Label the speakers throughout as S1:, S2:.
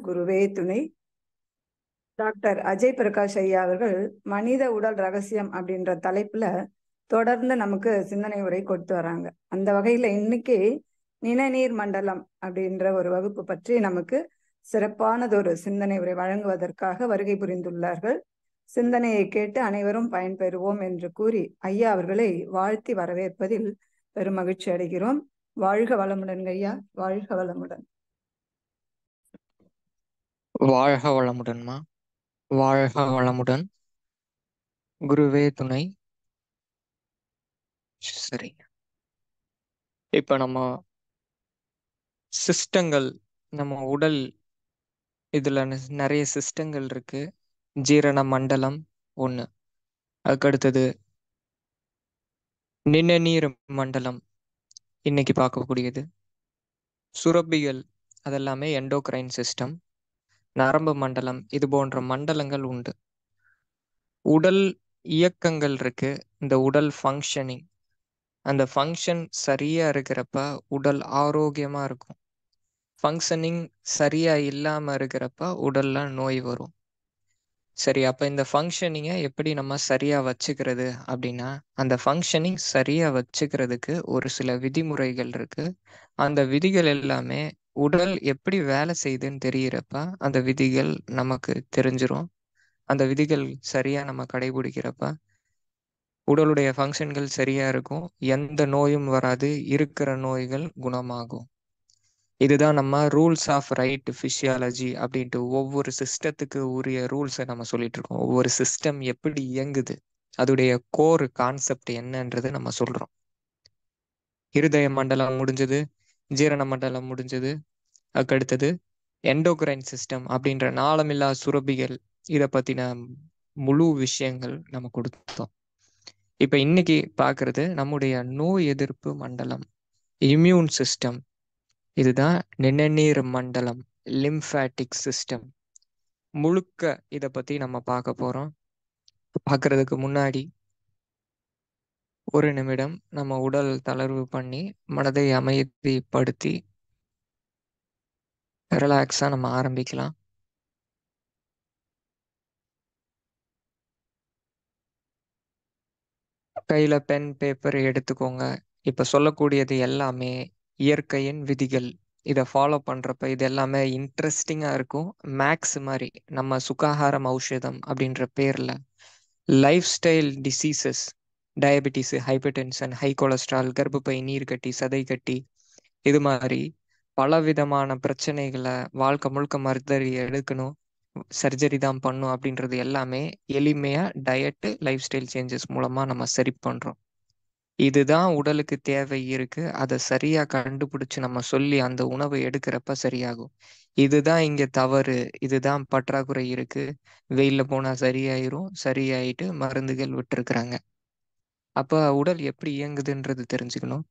S1: குருவே துணை. டாக்டர் அஜய் பிரகாஷ் ஐயா அவர்கள் மனித உடல் ரகசியம் அப்படின்ற தலைப்புல தொடர்ந்து நமக்கு சிந்தனை உரை கொடுத்து வராங்க. அந்த வகையில இன்னைக்கு நிணநீர் மண்டலம் அப்படின்ற ஒரு வகுப்பு பற்றி நமக்கு சிறப்பானதொரு சிந்தனை உரை வழங்குவதற்காக வருகை புரிந்துள்ளார்கள். சிந்தனையை கேட்டு அனைவரும் பயன்பெறுவோம் என்று கூறி ஐயா அவர்களை வாழ்த்தி வரவேற்பதில் பெரும் மகிழ்ச்சி அடைகிறோம். வாழ்க வளமுடன் ஐயா, வாழ்க வளமுடன்.
S2: வாழ்க வளமுடன்மா, வாழ்க வளமுடன். குருவே துணை. சரி, இப்ப நம்ம சிஸ்டங்கள், நம்ம உடல் இதுல நிறைய சிஸ்டங்கள் இருக்கு. ஜீரண மண்டலம் ஒண்ணு, அதுக்கடுத்தது நிணநீர் மண்டலம் இன்னைக்கு பார்க்கக்கூடியது. சுரப்பிகள் அதெல்லாமே எண்டோக்ரைன் சிஸ்டம். நரம்பு மண்டலம், இது போன்ற மண்டலங்கள் உண்டு. உடல் இயக்கங்கள் இருக்கு. இந்த உடல் ஃபங்க்ஷனிங், அந்த ஃபங்க்ஷன் சரியா இருக்கிறப்ப உடல் ஆரோக்கியமா இருக்கும். ஃபங்க்ஷனிங் சரியா இல்லாம இருக்கிறப்ப உடல்ல நோய் வரும். சரி, அப்ப இந்த ஃபங்க்ஷனிங்கை எப்படி நம்ம சரியா வச்சுக்கிறது அப்படின்னா, அந்த ஃபங்க்ஷனிங் சரியா வச்சுக்கிறதுக்கு ஒரு சில விதிமுறைகள் இருக்கு. அந்த விதிகள் எல்லாமே உடல் எப்படி வேலை செய்யுதுன்னு தெரியறப்ப அந்த விதிகள் நமக்கு தெரிஞ்சிரும். அந்த விதிகள் சரியா நம்ம கடைபிடிக்கிறப்ப உடலுடைய ஃபங்க்ஷன்கள் சரியா இருக்கும். எந்த நோயும் வராது, இருக்கிற நோய்கள் குணமாகும். இதுதான் நம்ம ரூல்ஸ் ஆஃப் ரைட் பிசியாலஜி அப்படின்ட்டு ஒவ்வொரு சிஸ்டத்துக்கு உரிய ரூல்ஸை நம்ம சொல்லிட்டு இருக்கோம். ஒவ்வொரு சிஸ்டம் எப்படி இயங்குது, அதோடைய கோர் கான்செப்ட் என்னன்றது நம்ம சொல்றோம். இருதய மண்டலம் முடிஞ்சது, ஜீரண மண்டலம் முடிஞ்சது, அதுக்கடுத்தது எண்டோக்ரைன் சிஸ்டம் அப்படின்ற நாளமில்லா சுரப்பிகள். இதை பத்தின முழு விஷயங்கள் நம்ம கொடுத்தோம். இப்ப இன்னைக்கு பார்க்கறது நம்முடைய நோய் எதிர்ப்பு மண்டலம், இம்யூன் சிஸ்டம். இதுதான் நிணநீர் மண்டலம், லிம்ஃபாட்டிக் சிஸ்டம். முழுக்க இதை பத்தி நம்ம பார்க்க போறோம். பார்க்கறதுக்கு முன்னாடி ஒரு நிமிடம் நம்ம உடல் தளர்வு பண்ணி மனதை அமைதிப்படுத்தி ரிலாக்ஸா நம்ம ஆரம்பிக்கலாம். கையில பென் பேப்பர் எடுத்துக்கோங்க. இப்ப சொல்லக்கூடியது எல்லாமே இயற்கையின் விதிகள். இதை ஃபாலோ பண்றப்ப இது எல்லாமே இன்ட்ரெஸ்டிங்கா இருக்கும். மேக்ஸ் மாதிரி நம்ம சுகாதாரம் ஔஷதம் அப்படின்ற பேர்ல life style diseases, diabetes, hypertension, high cholesterol, கர்ப்பப்பை, நீர்க்கட்டி, சதை கட்டி, இது மாதிரி பலவிதமான பிரச்சனைகளை வாழ்க்கை முழுக்க மருத்துவரி எடுக்கணும், சர்ஜரி தான் பண்ணும் அப்படின்றது எல்லாமே எளிமையா டயட்டு, லைஃப் ஸ்டைல் சேஞ்சஸ் மூலமா நம்ம சரி பண்றோம். இதுதான் உடலுக்கு தேவை இருக்கு. அதை சரியா கண்டுபிடிச்சு நம்ம சொல்லி அந்த உணவை எடுக்கிறப்ப சரியாகும். இதுதான் இங்க தவறு, இதுதான் பற்றாக்குறை இருக்கு, வெயில்ல போனா சரியாயிரும், சரியாயிட்டு மருந்துகள் விட்டுருக்குறாங்க. அப்ப உடல் எப்படி இயங்குதுன்றது தெரிஞ்சுக்கணும்.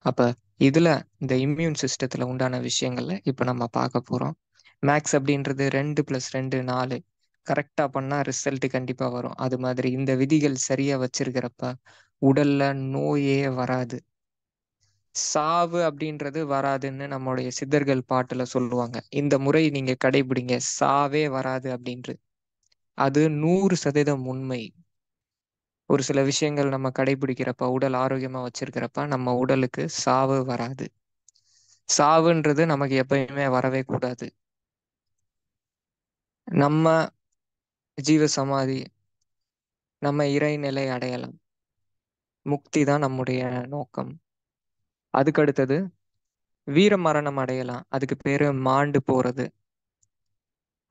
S2: அப்ப இதுல இந்த இம்யூன் சிஸ்டத்துல உண்டான விஷயங்கள்ல இப்ப நம்ம பார்க்க போறோம். மேக்ஸ் அப்படின்றது 2+2 4. கரெக்டா பண்ணா ரிசல்ட் கண்டிப்பா வரும். அது மாதிரி இந்த விதிகள் சரியா வச்சிருக்கிறப்ப உடல்ல நோயே வராது. சாவு அப்படின்றது வராதுன்னு நம்மளுடைய சித்தர்கள் பாட்டுல சொல்லுவாங்க. இந்த முறை நீங்க கடைபிடிங்க, சாவே வராது அப்படின்று. அது 100% உண்மை. ஒரு சில விஷயங்கள் நம்ம கடைபிடிக்கிறப்ப, உடல் ஆரோக்கியமா வச்சிருக்கிறப்ப நம்ம உடலுக்கு சாவு வராது. சாவுன்றது நமக்கு எப்பயுமே வரவே கூடாது. நம்ம ஜீவ சமாதி, நம்ம இறைநிலை அடையலாம். முக்தி தான் நம்முடைய நோக்கம். அதுக்கு அடுத்தது வீர மரணம் அடையலாம். அதுக்கு பேரு மாண்டு போறது.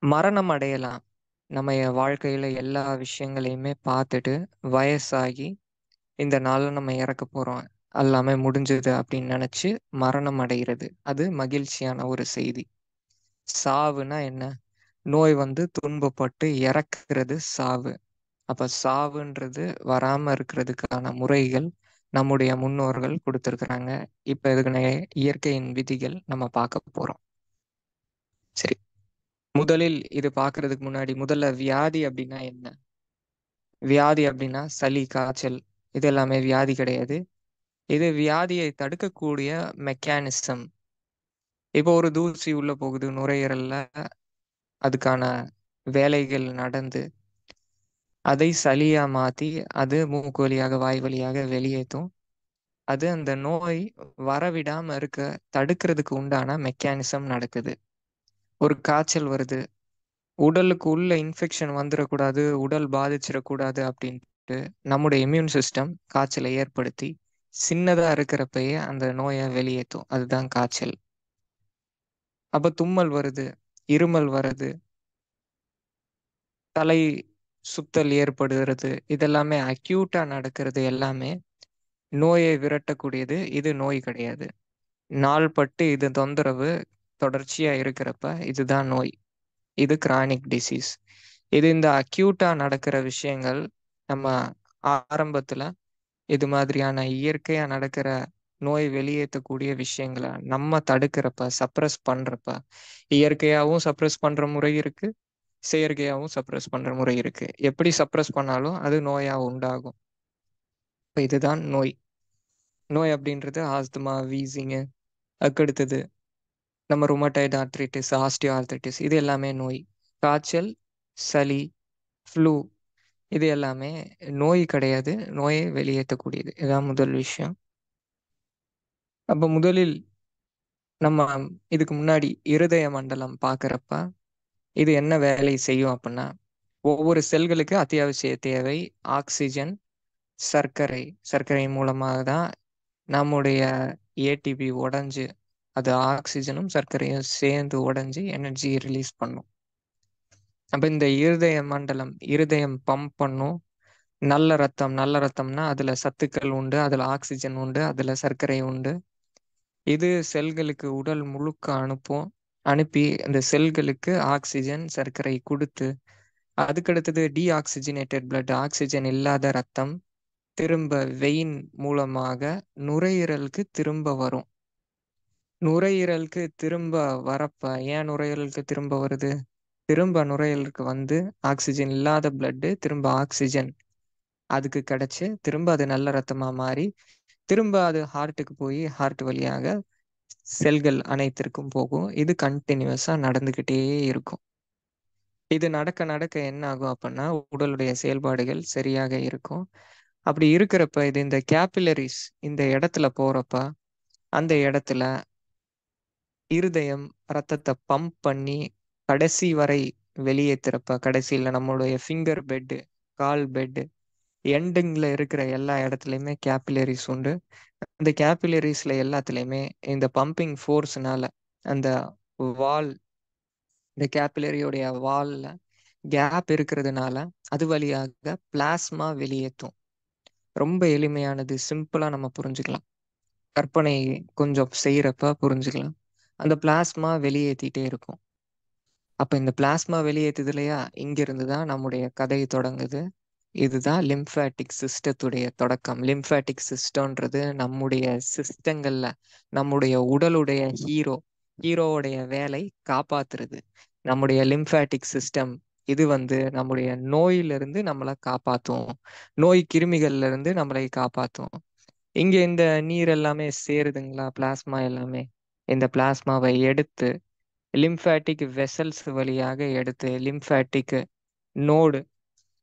S2: மரணம் அடையலாம். நம்ம வாழ்க்கையில எல்லா விஷயங்களையுமே பார்த்துட்டு வயசாகி இந்த நாள்ல நம்ம இறக்க போறோம், எல்லாமே முடிஞ்சது அப்படின்னு நினைச்சு மரணம் அடைகிறது. அது மகிழ்ச்சியான ஒரு செய்தி. சாவுனா என்ன? நோய் வந்து துன்பப்பட்டு இறக்குறது சாவு. அப்ப சாவுன்றது வராம இருக்கிறதுக்கான முறைகள் நம்முடைய முன்னோர்கள் கொடுத்திருக்கிறாங்க. இப்ப இதுக்கு இயற்கையின் விதிகள் நம்ம பார்க்க போறோம். சரி, முதலில் இது பார்க்கறதுக்கு முன்னாடி முதல்ல வியாதி அப்படின்னா என்ன? வியாதி அப்படின்னா சளி, காய்ச்சல், இது எல்லாமே வியாதி கிடையாது. இது வியாதியை தடுக்கக்கூடிய மெக்கானிசம். இப்போ ஒரு தூசி உள்ள போகுது நுரையீரல்ல, அதுக்கான வேலைகள் நடந்து அதை சளியா மாத்தி அது மூக்கு வழியாக வாய் வழியாக வெளியேற்றும். அது அந்த நோய் வரவிடாம இருக்க தடுக்கிறதுக்கு உண்டான மெக்கானிசம் நடக்குது. ஒரு காய்ச்சல் வருது, உடலுக்கு உள்ள இன்ஃபெக்ஷன் வந்துடக்கூடாது, உடல் பாதிச்சிடக்கூடாது அப்படின்ட்டு நம்முடைய இம்யூன் சிஸ்டம் காய்ச்சலை ஏற்படுத்தி சின்னதா இருக்கிறப்பயே அந்த நோயை வெளியேற்றும். அதுதான் காய்ச்சல். அப்ப தும்மல் வருது, இருமல் வருது, தலை சுத்தல் ஏற்படுகிறது, இதெல்லாமே அக்யூட்டா நடக்கிறது. எல்லாமே நோயை விரட்டக்கூடியது. இது நோய் கிடையாது. நாள்பட்டு இது தொந்தரவு தொடர்ச்சியா இருக்கிறப்ப இதுதான் நோய். இது கிரானிக் டிசீஸ். இது இந்த அக்யூட்டா நடக்கிற விஷயங்கள் நம்ம ஆரம்பத்துல இது மாதிரியான இயற்கையா நடக்கிற நோய் வெளியேற்றக்கூடிய விஷயங்களை நம்ம தடுக்கிறப்ப, சப்ரஸ் பண்றப்ப, இயற்கையாவும் சப்ரஸ் பண்ற முறை இருக்கு, செயற்கையாவும் சப்ரஸ் பண்ற முறை இருக்கு. எப்படி சப்ரஸ் பண்ணாலும் அது நோயா உண்டாகும். இப்ப இதுதான் நோய். நோய் அப்படின்றது ஆஸ்துமா, வீசிங்கு, அதுக்கடுத்தது நம்ம ருமட்டாய்டு ஆர்த்ரைட்டிஸ், ஆஸ்டியோ ஆர்த்ரைட்டிஸ், இது எல்லாமே நோய். காய்ச்சல், சளி, ஃப்ளூ, இது எல்லாமே நோய் கிடையாது, நோயை வெளியேற்றக்கூடியது. இதான் முதல் விஷயம். அப்ப முதலில் நம்ம இதுக்கு முன்னாடி இருதய மண்டலம் பார்க்கறப்ப இது என்ன வேலை செய்யும் அப்படின்னா, ஒவ்வொரு செல்களுக்கு அத்தியாவசிய தேவை ஆக்சிஜன், சர்க்கரை. சர்க்கரை மூலமாக தான் நம்முடைய ஏடிபி உடைஞ்சு அது ஆக்சிஜனும் சர்க்கரையும் சேர்ந்து உடைஞ்சு எனர்ஜி ரிலீஸ் பண்ணும். அப்ப இந்த இருதய மண்டலம் இருதயம் பம்ப் பண்ணும். நல்ல ரத்தம், நல்ல ரத்தம்னா அதுல சத்துக்கள் உண்டு, அதுல ஆக்சிஜன் உண்டு, அதுல சர்க்கரை உண்டு. இது செல்களுக்கு உடல் முழுக்க அனுப்பும். அனுப்பி அந்த செல்களுக்கு ஆக்சிஜன், சர்க்கரை கொடுத்து அதுக்கடுத்தது டீஆக்சிஜனேட்டட் பிளட், ஆக்சிஜன் இல்லாத ரத்தம் திரும்ப வெயின் மூலமாக நுரையீரலுக்கு திரும்ப வரும். நுரையீரலுக்கு திரும்ப வரப்ப ஏன் நுரையீரலுக்கு திரும்ப வருது? திரும்ப நுரையீரலுக்கு வந்து ஆக்சிஜன் இல்லாத பிளட்டு திரும்ப ஆக்சிஜன் அதுக்கு கிடைச்சு திரும்ப அது நல்ல ரத்தமா மாறி திரும்ப அது ஹார்ட்டுக்கு போய் ஹார்ட் வழியாக செல்கள் அனைத்திற்கும் போகும். இது கண்டினியூஸா நடந்துகிட்டே இருக்கும். இது நடக்க நடக்க என்ன ஆகும் அப்படின்னா உடலுடைய செயல்பாடுகள் சரியாக இருக்கும். அப்படி இருக்கிறப்ப இது இந்த கேபிலரிஸ் இந்த இடத்துல போறப்ப அந்த இடத்துல இருதயம் ரத்தத்தை பம்ப் பண்ணி கடைசி வரை வெளியேற்றுறப்ப கடைசியில் நம்மளுடைய ஃபிங்கர் பெட்டு, கால் பெட்டு, எண்டிங்ல இருக்கிற எல்லா இடத்துலையுமே கேபிலரிஸ் உண்டு. அந்த கேபிலரிஸ்ல எல்லாத்துலேயுமே இந்த பம்பிங் ஃபோர்ஸ்னால அந்த வால், இந்த கேபிலரியோடைய வால்ல கேப் இருக்கிறதுனால அது வழியாக பிளாஸ்மா வெளியேற்றும். ரொம்ப எளிமையானது, சிம்பிளா நம்ம புரிஞ்சுக்கலாம். கற்பனை கொஞ்சம் செய்யறப்ப புரிஞ்சுக்கலாம். அந்த பிளாஸ்மா வெளியேற்றிட்டே இருக்கும். அப்ப இந்த பிளாஸ்மா வெளியேற்றுது இல்லையா, இங்கிருந்து தான் நம்முடைய கதை தொடங்குது. இதுதான் லிம்ஃபாட்டிக் சிஸ்டத்துடைய தொடக்கம். லிம்ஃபாட்டிக் சிஸ்டம்ன்றது நம்முடைய சிஸ்டங்கள்ல நம்முடைய உடலுடைய ஹீரோவுடைய வேலை காப்பாத்துறது. நம்முடைய லிம்ஃபாட்டிக் சிஸ்டம் இது நம்முடைய நோயிலிருந்து நம்மளை காப்பாத்தும். நோய் கிருமிகள்ல இருந்து நம்மளை காப்பாத்தும். இங்க இந்த நீர் எல்லாமே சேருதுங்களா, பிளாஸ்மா எல்லாமே. இந்த பிளாஸ்மாவை எடுத்து லிம்ஃபாட்டிக் வெசல்ஸ் வழியாக எடுத்து லிம்ஃபாட்டிக் நோடு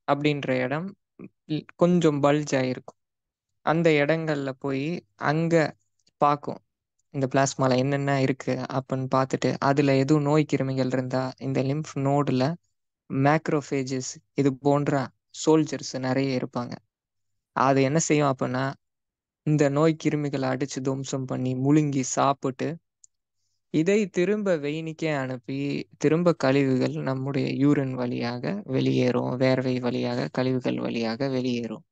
S2: அப்படின்ற இடம் கொஞ்சம் பல்ஜ் ஆயிருக்கும். அந்த இடங்கள்ல போய் அங்க பார்க்கும் இந்த பிளாஸ்மால என்னென்ன இருக்கு அப்படின்னு பார்த்துட்டு அதுல எதுவும் நோய் கிருமிகள் இருந்தா இந்த லிம்ஃப் நோடுல மேக்ரோஃபேஜஸ் இது போன்ற சோல்ஜர்ஸ் நிறைய இருப்பாங்க. அது என்ன செய்யும் அப்படின்னா இந்த நோய் கிருமிகளை அடிச்சு துவம்சம் பண்ணி முழுங்கி சாப்பிட்டு இதை திரும்ப வெயினுக்கே அனுப்பி திரும்ப கழிவுகள் நம்முடைய யூரின் வழியாக வெளியேறும், வேர்வை வழியாக கழிவுகள் வழியாக வெளியேறும்.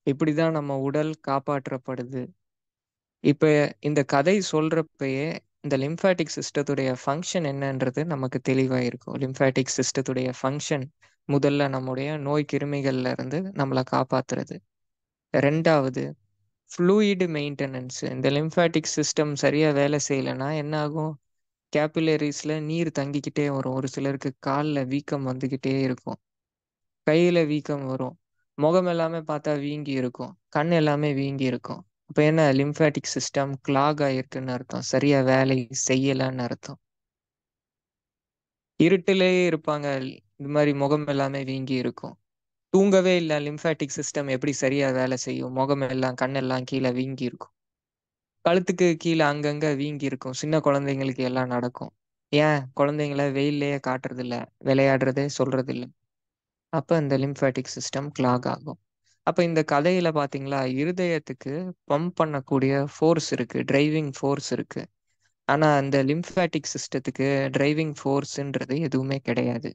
S2: இப்படிதான் நம்ம உடல் காப்பாற்றப்படுது. இப்ப இந்த கதை சொல்றப்பயே இந்த லிம்ஃபாட்டிக் சிஸ்டத்துடைய ஃபங்க்ஷன் என்னன்றது நமக்கு தெளிவா இருக்கும். லிம்ஃபாட்டிக் சிஸ்டத்துடைய ஃபங்க்ஷன் முதல்ல நம்முடைய நோய் கிருமிகள்ல இருந்து நம்மளை காப்பாத்துறது. ரெண்டாவது ஃப்ளூயிட் மெயின்டெனன்ஸ். இந்த லிம்ஃபாட்டிக் சிஸ்டம் சரியா வேலை செய்யலைன்னா என்ன ஆகும்? கேபிலரிஸ்ல நீர் தங்கிக்கிட்டே வரும். ஒரு சிலருக்கு காலில் வீக்கம் வந்துக்கிட்டே இருக்கும், கையில வீக்கம் வரும், முகம் எல்லாமே பார்த்தா வீங்கி இருக்கும், கண் எல்லாமே வீங்கி இருக்கும். அப்ப என்ன, லிம்ஃபாட்டிக் சிஸ்டம் கிளாக் ஆயிருக்குன்னு அர்த்தம், சரியா வேலை செய்யலன்னு அர்த்தம். இருட்டிலே இருப்பாங்க. இது மாதிரி முகம் எல்லாமே வீங்கி இருக்கும். தூங்கவே இல்லை, லிம்ஃபாட்டிக் சிஸ்டம் எப்படி சரியா வேலை செய்யும்? முகம் எல்லாம் கண்ணெல்லாம் கீழே வீங்கி இருக்கும். கழுத்துக்கு கீழே அங்கங்க வீங்கி இருக்கும். சின்ன குழந்தைங்களுக்கு எல்லாம் நடக்கும். ஏன் குழந்தைங்கள வெயில்லயே காட்டுறது இல்ல, விளையாடுறதே சொல்றது இல்ல. அப்ப இந்த லிம்ஃபாட்டிக் சிஸ்டம் கிளாக் ஆகும். அப்ப இந்த கதையில பாத்தீங்களா, இருதயத்துக்கு பம்ப் பண்ணக்கூடிய ஃபோர்ஸ் இருக்கு, டிரைவிங் ஃபோர்ஸ் இருக்கு. ஆனா அந்த லிம்ஃபாட்டிக் சிஸ்டத்துக்கு டிரைவிங் ஃபோர்ஸ்ன்றது எதுவுமே கிடையாது.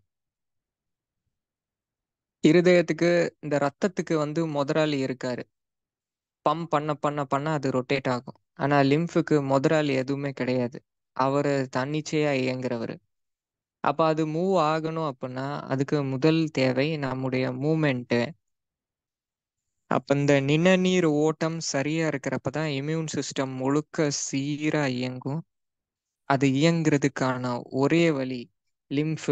S2: இருதயத்துக்கு இந்த ரத்தத்துக்கு முதலாளி இருக்காரு. பம்ப் பண்ண பண்ண பண்ண அது ரொட்டேட் ஆகும். ஆனா லிம்ஃபுக்கு முதலாளி எதுவுமே கிடையாது. அவரு தன்னிச்சையா இயங்குறவரு. அப்ப அது மூவ் ஆகணும் அப்படின்னா அதுக்கு முதல் தேவை நம்முடைய மூமெண்ட். அப்ப இந்த நிணநீர் ஓட்டம் சரியா இருக்கிறப்ப தான் இம்யூன் சிஸ்டம் முழுக்க சீரா இயங்கும். அது இயங்குறதுக்கான ஒரே வழி லிம்ஃப்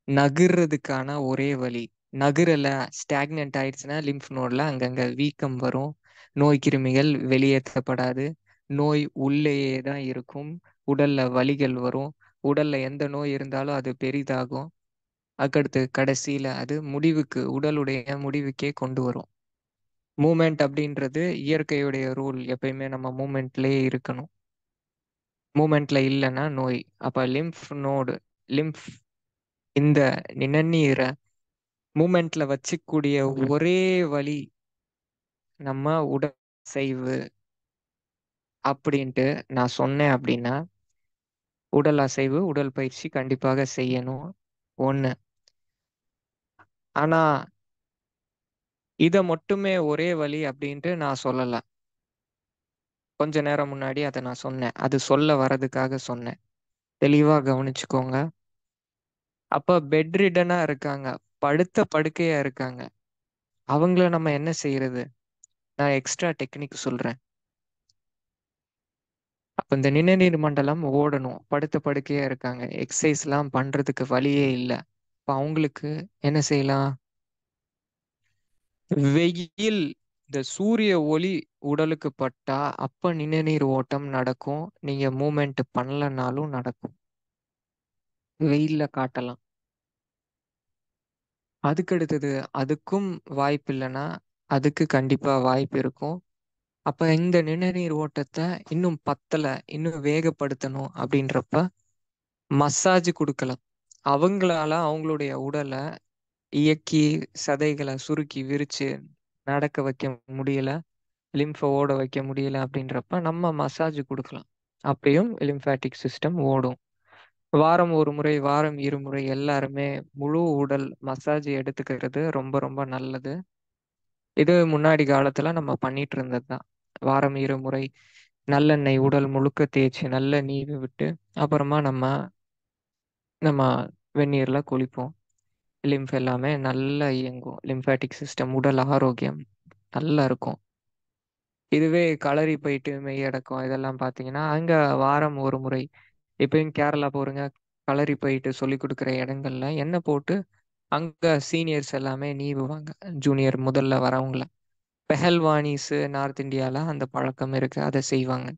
S2: நகர்றதுக்கான ஒரே வழி. நகரல, ஸ்டாக்னன்ட் ஆயிடுச்சுன்னா லிம்ஃப் நோட்ல அங்கங்க வீக்கம் வரும். நோய் கிருமிகள் வெளியேற்றப்படாது. நோய் உள்ளேயே தான் இருக்கும். உடல்ல வலிகள் வரும். உடல்ல எந்த நோய் இருந்தாலும் அது பெரிதாகும். அதுக்கடுத்து கடைசியில அது முடிவுக்கு, உடலுடைய முடிவுக்கே கொண்டு வரும். மூமெண்ட் அப்படின்றது இயற்கையுடைய ரூல். எப்பயுமே நம்ம மூமெண்ட்லயே இருக்கணும். மூமெண்ட்ல இல்லைன்னா நோய். அப்ப லிம்ஃப் இந்த நிணநீரை மூமெண்ட்ல வச்சுக்கூடிய ஒரே வழி நம்ம உடல் அசைவு அப்படின்ட்டு நான் சொன்னேன் அப்படின்னா, உடல் அசைவு, உடல் பயிற்சி கண்டிப்பாக செய்யணும். ஒண்ணு. ஆனா இத மட்டுமே ஒரே வழி அப்படின்ட்டு நான் சொல்லல. கொஞ்ச நேரம் முன்னாடி அதை நான் சொன்னேன். அது சொல்ல வர்றதுக்காக சொன்னேன். தெளிவா கவனிச்சுக்கோங்க. அப்ப பெட் ரிடனா இருக்காங்க, படுத்த படுக்கையா இருக்காங்க. அவங்கள நம்ம என்ன செய்யறது? நான் எக்ஸ்ட்ரா டெக்னிக் சொல்றேன். அப்ப இந்த நிணநீர் மண்டலம் ஓடணும். படுத்த படுக்கையா இருக்காங்க. எக்ஸசைஸ்லாம் பண்றதுக்கு வழியே இல்ல. அப்ப அவங்களுக்கு என்ன செய்யலாம்? வெயில், இந்த சூரிய ஒளி உடலுக்கு பட்டா அப்ப நிணநீர் ஓட்டம் நடக்கும். நீங்க மூமெண்ட் பண்ணலனாலும் நடக்கும். வெயில்ல காட்டலாம். அதுக்கு அடுத்தது, அதுக்கும் வாய்ப்பு இல்லைன்னா அதுக்கு கண்டிப்பா வாய்ப்பு இருக்கும். அப்ப இந்த நிணநீர் ஓட்டத்தை இன்னும் பத்தல, இன்னும் வேகப்படுத்தணும் அப்படின்றப்ப மசாஜ் கொடுக்கலாம். அவங்களால அவங்களுடைய உடலை இயக்கி சதைகளை சுருக்கி விரிச்சு நடக்க வைக்க முடியல, லிம்ஃபை ஓட வைக்க முடியல அப்படின்றப்ப நம்ம மசாஜ் கொடுக்கலாம். அப்பயும் லிம்ஃபாட்டிக் சிஸ்டம் ஓடும். வாரம் ஒரு முறை, வாரம் இருமுறை எல்லாருமே முழு உடல் மசாஜ் எடுத்துக்கிறது ரொம்ப ரொம்ப நல்லது. இது முன்னாடி காலத்துல நம்ம பண்ணிட்டு இருந்தது தான். வாரம் இருமுறை நல்லெண்ணெய் உடல் முழுக்க தேய்ச்சி நல்ல நீவி விட்டு அப்புறமா நம்ம நம்ம வெந்நீர்ல குளிப்போம். லிம்ஃப் எல்லாமே நல்லா இயங்கும். லிம்ஃபாட்டிக் சிஸ்டம், உடல் ஆரோக்கியம் நல்லா இருக்கும். இதுவே களரி போயிட்டு மெய்யடக்கம் இதெல்லாம் பார்த்தீங்கன்னா அங்க வாரம் ஒரு முறை. இப்பயும் கேரளா போறீங்க, களரி போயிட்டு சொல்லி கொடுக்குற இடங்கள்ல எண்ணெய் போட்டு அங்க சீனியர்ஸ் எல்லாமே நீவுவாங்க. ஜூனியர் முதல்ல வரவங்கள. பெஹல்வானிஸ் நார்த் இந்தியால அந்த பழக்கம் இருக்கு. அதை செய்வாங்க.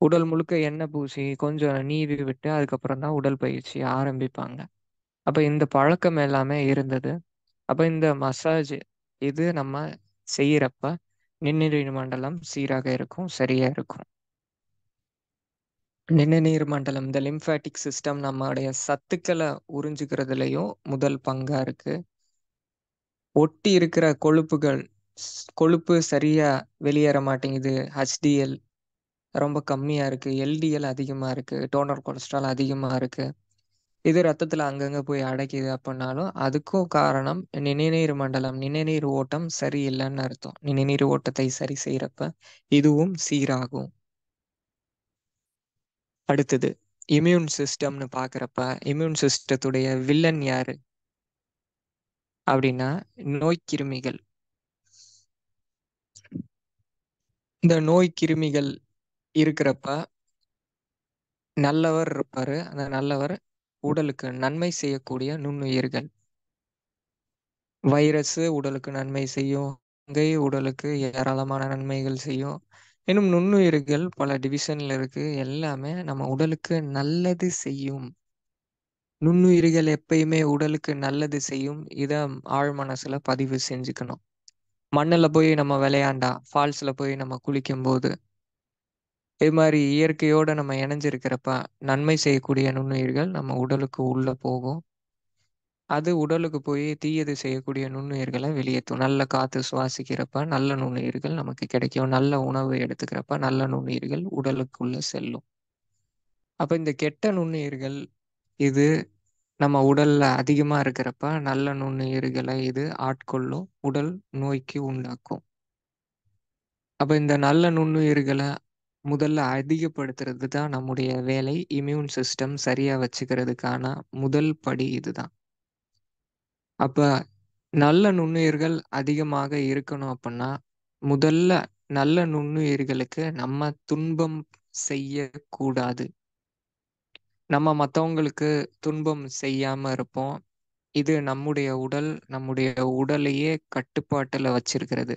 S2: உடல் முழுக்க எண்ணெய் பூசி கொஞ்சம் நீவி விட்டு அதுக்கப்புறம் தான் உடல் பயிற்சி ஆரம்பிப்பாங்க. அப்ப இந்த பழக்கம் எல்லாமே இருந்தது. அப்ப இந்த மசாஜ் இது நம்ம செய்யறப்ப நிணநீர் மண்டலம் சீராக இருக்கும், சரியா இருக்கும். நிணநீர் மண்டலம், இந்த லிம்ஃபாட்டிக் சிஸ்டம் நம்மளுடைய சத்துக்களை உறிஞ்சுக்கிறதுலயும் முதல் பங்கா இருக்கு. ஒட்டி இருக்கிற கொழுப்புகள், கொழுப்பு சரியா வெளியேற மாட்டேங்குது. HDL ரொம்ப கம்மியா இருக்கு, LDL அதிகமா இருக்கு, டோனர் கொலஸ்ட்ரால் அதிகமா இருக்கு. இது ரத்தத்துல அங்கங்க போய் அடைக்குது அப்படின்னாலும் அதுக்கும் காரணம் நிணநீர் மண்டலம், நிணநீர் ஓட்டம் சரியில்லைன்னு அர்த்தம். நிணநீர் ஓட்டத்தை சரி செய்யறப்ப இதுவும் சீராகும். அடுத்தது இம்யூன் சிஸ்டம்னு பாக்குறப்ப இம்யூன் சிஸ்டத்துடைய வில்லன் யாரு அப்படின்னா நோய் கிருமிகள். இந்த நோய் கிருமிகள் இருக்கிறப்ப நல்லவர் இருப்பாரு. அந்த நல்லவர் உடலுக்கு நன்மை செய்யக்கூடிய நுண்ணுயிர்கள். வைரஸ் உடலுக்கு நன்மை செய்யும். ஃபங்கை உடலுக்கு ஏராளமான நன்மைகள் செய்யும். இன்னும் நுண்ணுயிர்கள் பல டிவிஷன்ல இருக்கு. எல்லாமே நம்ம உடலுக்கு நல்லது செய்யும். நுண்ணுயிரிகள் எப்பயுமே உடலுக்கு நல்லது செய்யும். இத ஆழ் மனசுல பதிவு செஞ்சுக்கணும். மண்ணுல போய் நம்ம விளையாண்டா, ஃபால்ஸ்ல போய் நம்ம குளிக்கும்போது, இது மாரி இயற்கையோட நம்ம இணைஞ்சிருக்கிறப்ப, நன்மை செய்யக்கூடிய நுண்ணுயிர்கள் நம்ம உடலுக்கு உள்ள போகும். அது உடலுக்கு போய் தீயது செய்யக்கூடிய நுண்ணுயிர்கள வெளியேத்தும். நல்ல காத்து சுவாசிக்கிறப்ப, நல்ல நுண்ணுயிர்கள் நமக்கு கிடைக்கும். நல்ல உணவு எடுத்துக்கிறப்ப, நல்ல நுண்ணுயிர்கள் உடலுக்குள்ள செல்லும். அப்ப இந்த கெட்ட நுண்ணுயிர்கள், இது நம்ம உடல்ல அதிகமா இருக்கிறப்ப, நல்ல நுண்ணுயிர்கள இது ஆட்கொள்ளும். உடல் நோய்க்கு உண்டாக்கும். அப்ப இந்த நல்ல நுண்ணுயிர்கள முதல்ல அதிகப்படுத்துறது தான் நம்முடைய வேலை. இம்யூன் சிஸ்டம் சரியா வச்சுக்கிறதுக்கான முதல் படி இதுதான். அப்ப நல்ல நுண்ணுயிர்கள் அதிகமாக இருக்கணும் அப்பன்னா, முதல்ல நல்ல நுண்ணுயிர்களுக்கு நம்ம துன்பம் செய்யக்கூடாது. நம்ம மத்தவங்களுக்கு துன்பம் செய்யாம இருப்போம். இது நம்முடைய உடல், நம்முடைய உடலையே கட்டுப்பாட்டுல வச்சிருக்கிறது.